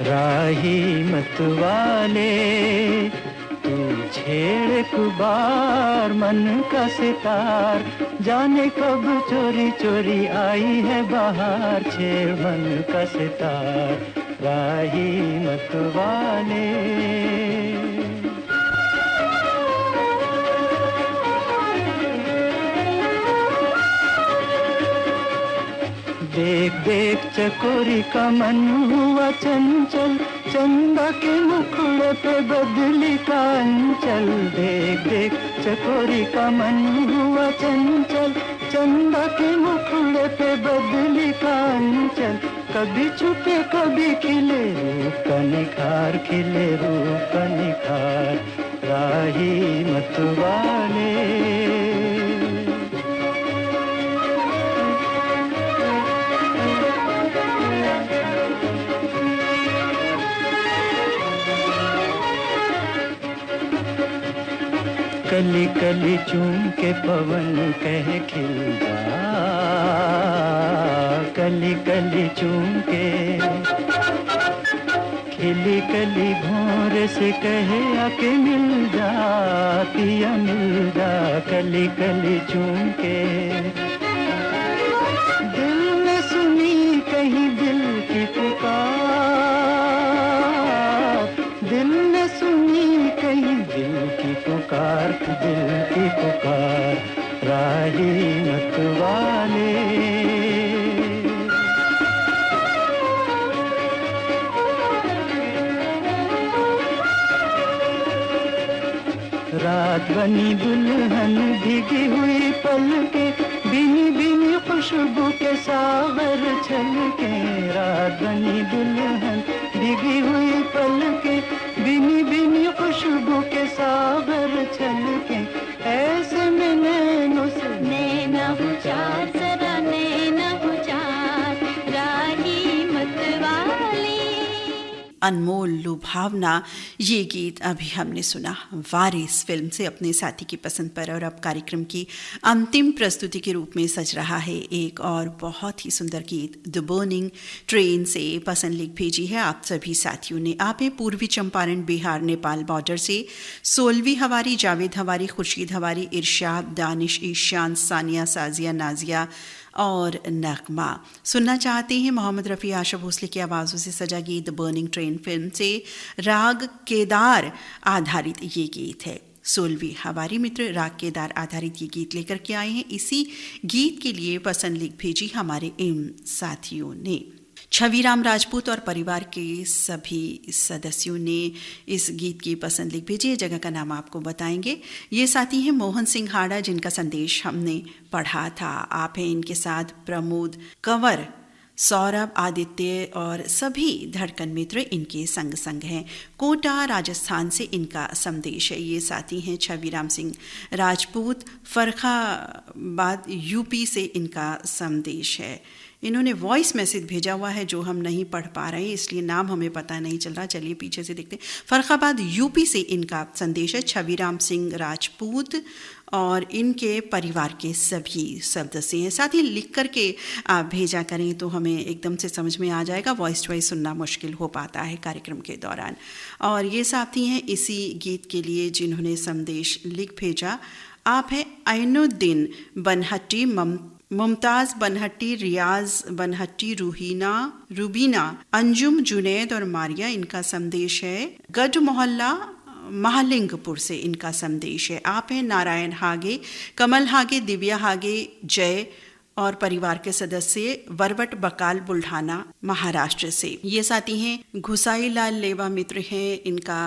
राही मत वाले तू छेड़ कुबार मन का सितार, जाने कब चोरी चोरी आई है बाहर, छेड़ मन का सितार राही मत वाले। देख देख चकोरी का मन हुआ चंचल, चंदा के मुखड़े पे बदली का अंचल। देख देख चकोरी का मन हुआ चंचल, चंदा के मुखड़े पे बदली का अंचल। कभी छुपे कभी खिले रूप का निखार, खिले रूप का निखार राही मत वाले। कली कली चूम के पवन कह खिल जा, कली कली चूम के खिली कली भोर से कहे आके मिल जा, पिया मिल जा, कली कली चूम के। दिल में सुनी कहीं दिल की पुकार, दिल में सुनी कहीं दिल की पुकार, दिल की पुकार राही मत वाले। रात बनी दुल्हन भीगी हुई पलके, बिनी बिनी खुशबू के सागर छलके। रात बनी दुल्हन भीगी हुई पलके, बिनी बिनी खुशबू के सागर छलके। ऐसे में नैनों से नैना हुचार, जरा नैना हुचार राही मत वाली। अनमोल लुभावना ये गीत अभी हमने सुना वारिस फिल्म से अपने साथी की पसंद पर, और अब कार्यक्रम की अंतिम प्रस्तुति के रूप में सज रहा है एक और बहुत ही सुंदर गीत द बर्निंग ट्रेन से पसंद लिख भेजी है आप सभी साथियों ने। आप हैं पूर्वी चंपारण बिहार नेपाल बॉर्डर से सोलवी हवारी, जावेद हवारी, खुर्शीद हवारी, इरशाद, दानिश, ईशान, सानिया, साजिया, नाजिया और नगमा। सुनना चाहते हैं मोहम्मद रफ़ी, आशा भोसले की आवाज़ों से सजा गीत द बर्निंग ट्रेन फिल्म से राग केदार आधारित ये गीत है। सोलवी हवारी मित्र राग केदार आधारित ये गीत लेकर के आए हैं। इसी गीत के लिए पसंद लिख भेजी हमारे इन साथियों ने। छविराम राजपूत और परिवार के सभी सदस्यों ने इस गीत की पसंद लिख भेजी है। जगह का नाम आपको बताएंगे। ये साथी हैं मोहन सिंह हाड़ा, जिनका संदेश हमने पढ़ा था। आप हैं इनके साथ प्रमोद कंवर, सौरभ, आदित्य और सभी धड़कन मित्र इनके संग संग हैं। कोटा राजस्थान से इनका संदेश है। ये साथी हैं छविराम सिंह राजपूत, फरखाबाद यूपी से इनका संदेश है। इन्होंने वॉइस मैसेज भेजा हुआ है जो हम नहीं पढ़ पा रहे हैं, इसलिए नाम हमें पता नहीं चल रहा। चलिए पीछे से देखते हैं। फरखाबाद यूपी से इनका संदेश है, छविराम सिंह राजपूत और इनके परिवार के सभी सदस्य हैं। साथ ही लिख करके आप भेजा करें तो हमें एकदम से समझ में आ जाएगा। वॉइस टॉइस सुनना मुश्किल हो पाता है कार्यक्रम के दौरान। और ये साथी हैं इसी गीत के लिए जिन्होंने संदेश लिख भेजा। आप हैं ऐनुद्दीन बनहट्टी, मुमताज़ बनहट्टी, रियाज बनहट्टी, रूबीना, अंजुम, जुनैद और मारिया। इनका संदेश है गढ़ मोहल्ला महालिंगपुर से इनका संदेश है। आप हैं नारायण हागे, कमल हागे, दिव्या हागे, जय और परिवार के सदस्य वरवट बकाल, बुल्ढाना, महाराष्ट्र से। ये साथी हैं घुसाई लाल लेवा मित्र हैं। इनका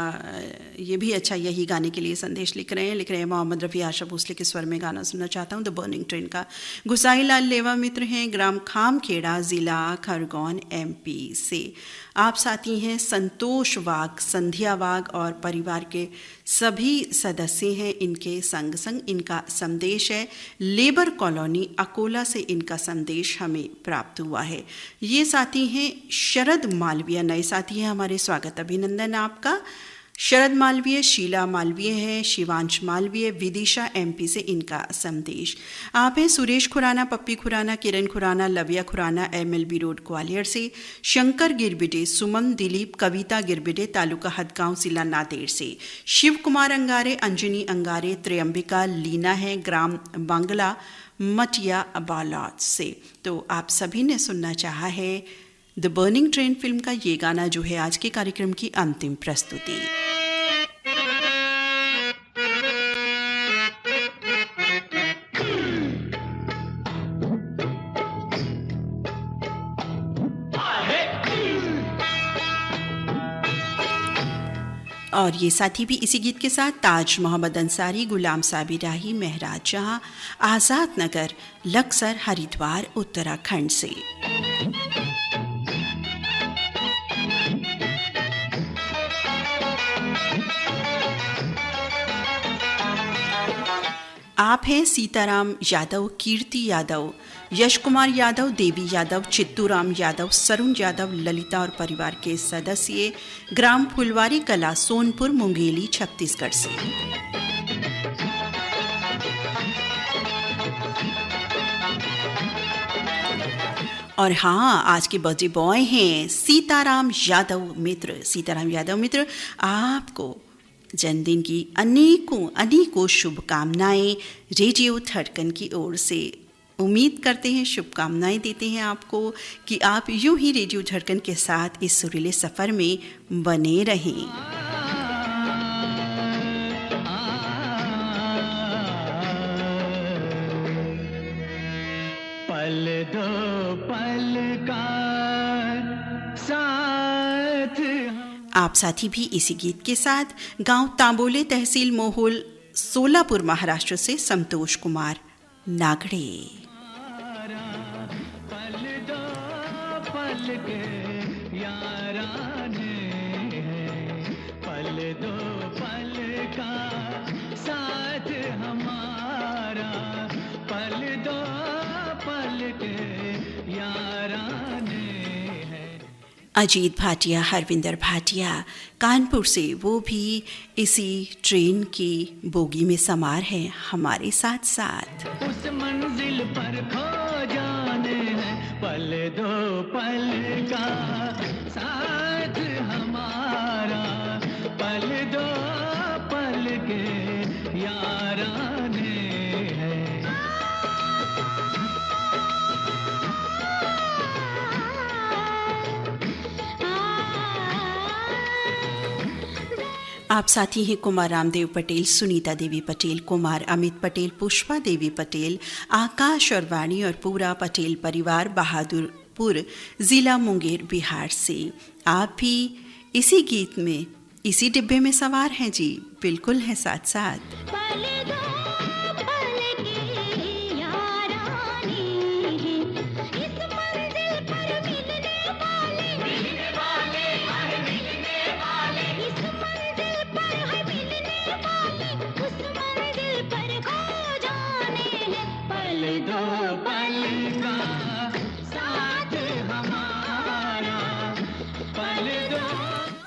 ये भी अच्छा यही गाने के लिए संदेश लिख रहे हैं मोहम्मद रफ़ी, आशा भोसले के स्वर में गाना सुनना चाहता हूँ द बर्निंग ट्रेन का। घुसाई लाल लेवा मित्र हैं ग्राम खामखेड़ा, ज़िला खरगोन, MP से। आप साथी हैं संतोष वाघ, संध्या वाघ और परिवार के सभी सदस्य हैं इनके संग संग। इनका संदेश है लेबर कॉलोनी अकोला से इनका संदेश हमें प्राप्त हुआ है। ये साथी हैं शरद मालवीय, नए साथी हैं हमारे, स्वागत अभिनंदन आपका। शरद मालवीय, शीला मालवीय है, शिवांश मालवीय, विदिशा MP से इनका संदेश। आप हैं सुरेश खुराना, पप्पी खुराना, किरण खुराना, लविया खुराना, MLB रोड ग्वालियर से। शंकर गिरबिडे, सुमन, दिलीप, कविता गिरबिडे, तालुका हदगांव, जिला नादेड़ से। शिव कुमार अंगारे, अंजनी अंगारे, त्रयंबिका लीना है ग्राम बांगला, मटिया बालाद से। तो आप सभी ने सुनना चाहा है द बर्निंग ट्रेन फिल्म का ये गाना जो है आज के कार्यक्रम की अंतिम प्रस्तुति। और ये साथी भी इसी गीत के साथ ताज मोहम्मद अंसारी, गुलाम साबिर राही, महराज जहां, आज़ाद नगर, लक्सर, हरिद्वार, उत्तराखंड से। आप हैं सीताराम यादव, कीर्ति यादव, यश कुमार यादव, देवी यादव, चित्तूराम यादव, सरुण यादव, ललिता और परिवार के सदस्य, ग्राम फुलवारी कला, सोनपुर, मुंगेली, छत्तीसगढ़ से। और हाँ, आज के बर्थडे बॉय हैं सीताराम यादव मित्र। सीताराम यादव मित्र, आपको जन्मदिन की अनेकों शुभकामनाएं रेडियो धड़कन की ओर से। उम्मीद करते हैं, शुभकामनाएं देते हैं आपको कि आप यूं ही रेडियो धड़कन के साथ इस सुरीले सफ़र में बने रहें। पल दो पल का साथ। आप साथी भी इसी गीत के साथ गांव तांबोले, तहसील मोहोल, सोलापुर, महाराष्ट्र से संतोष कुमार नागड़े। पल दो पल के याराने हैं, पल दो पल का साथ हमारा, पल दो पल के याराने हैं। अजीत भाटिया, हरविंदर भाटिया कानपुर से, वो भी इसी ट्रेन की बोगी में सवार है हमारे साथ साथ। उस मंजिल पर खो जाने हैं, पल दो पल का साथ हमारा, पल दो पल के याराने हैं। आप साथी हैं कुमार रामदेव पटेल, सुनीता देवी पटेल, कुमार अमित पटेल, पुष्पा देवी पटेल, आकाश और वाणी और पूरा पटेल परिवार, बहादुरपुर जिला मुंगेर, बिहार से। आप भी इसी गीत में, इसी डिब्बे में सवार हैं जी, बिल्कुल है साथ साथ।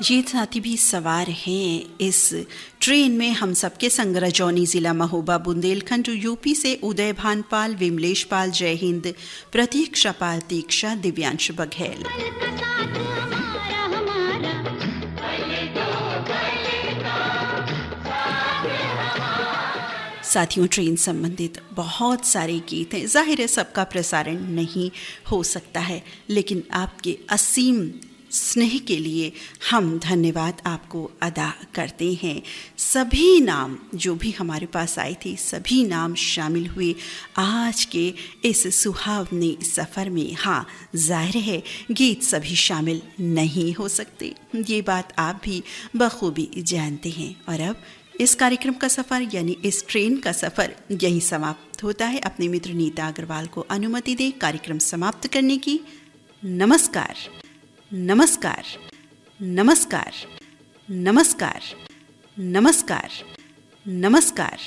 ये साथी भी सवार हैं इस ट्रेन में हम सबके संग। रजौनी जिला महोबा, बुंदेलखंड यूपी से उदय भानपाल, विमलेश पाल, जय हिंद, प्रतीक्षा पाल, दीक्षा, दिव्यांश बघेल। साथियों, ट्रेन संबंधित बहुत सारे गीत हैं। जाहिर है सबका प्रसारण नहीं हो सकता है, लेकिन आपके असीम स्नेह के लिए हम धन्यवाद आपको अदा करते हैं। सभी नाम जो भी हमारे पास आए थे, सभी नाम शामिल हुए आज के इस सुहावने सफ़र में। हाँ, जाहिर है गीत सभी शामिल नहीं हो सकते, ये बात आप भी बखूबी जानते हैं। और अब इस कार्यक्रम का सफ़र यानी इस ट्रेन का सफ़र यहीं समाप्त होता है। अपने मित्र नीता अग्रवाल को अनुमति दें कार्यक्रम समाप्त करने की। नमस्कार, नमस्कार, नमस्कार, नमस्कार, नमस्कार, नमस्कार, नमस्कार।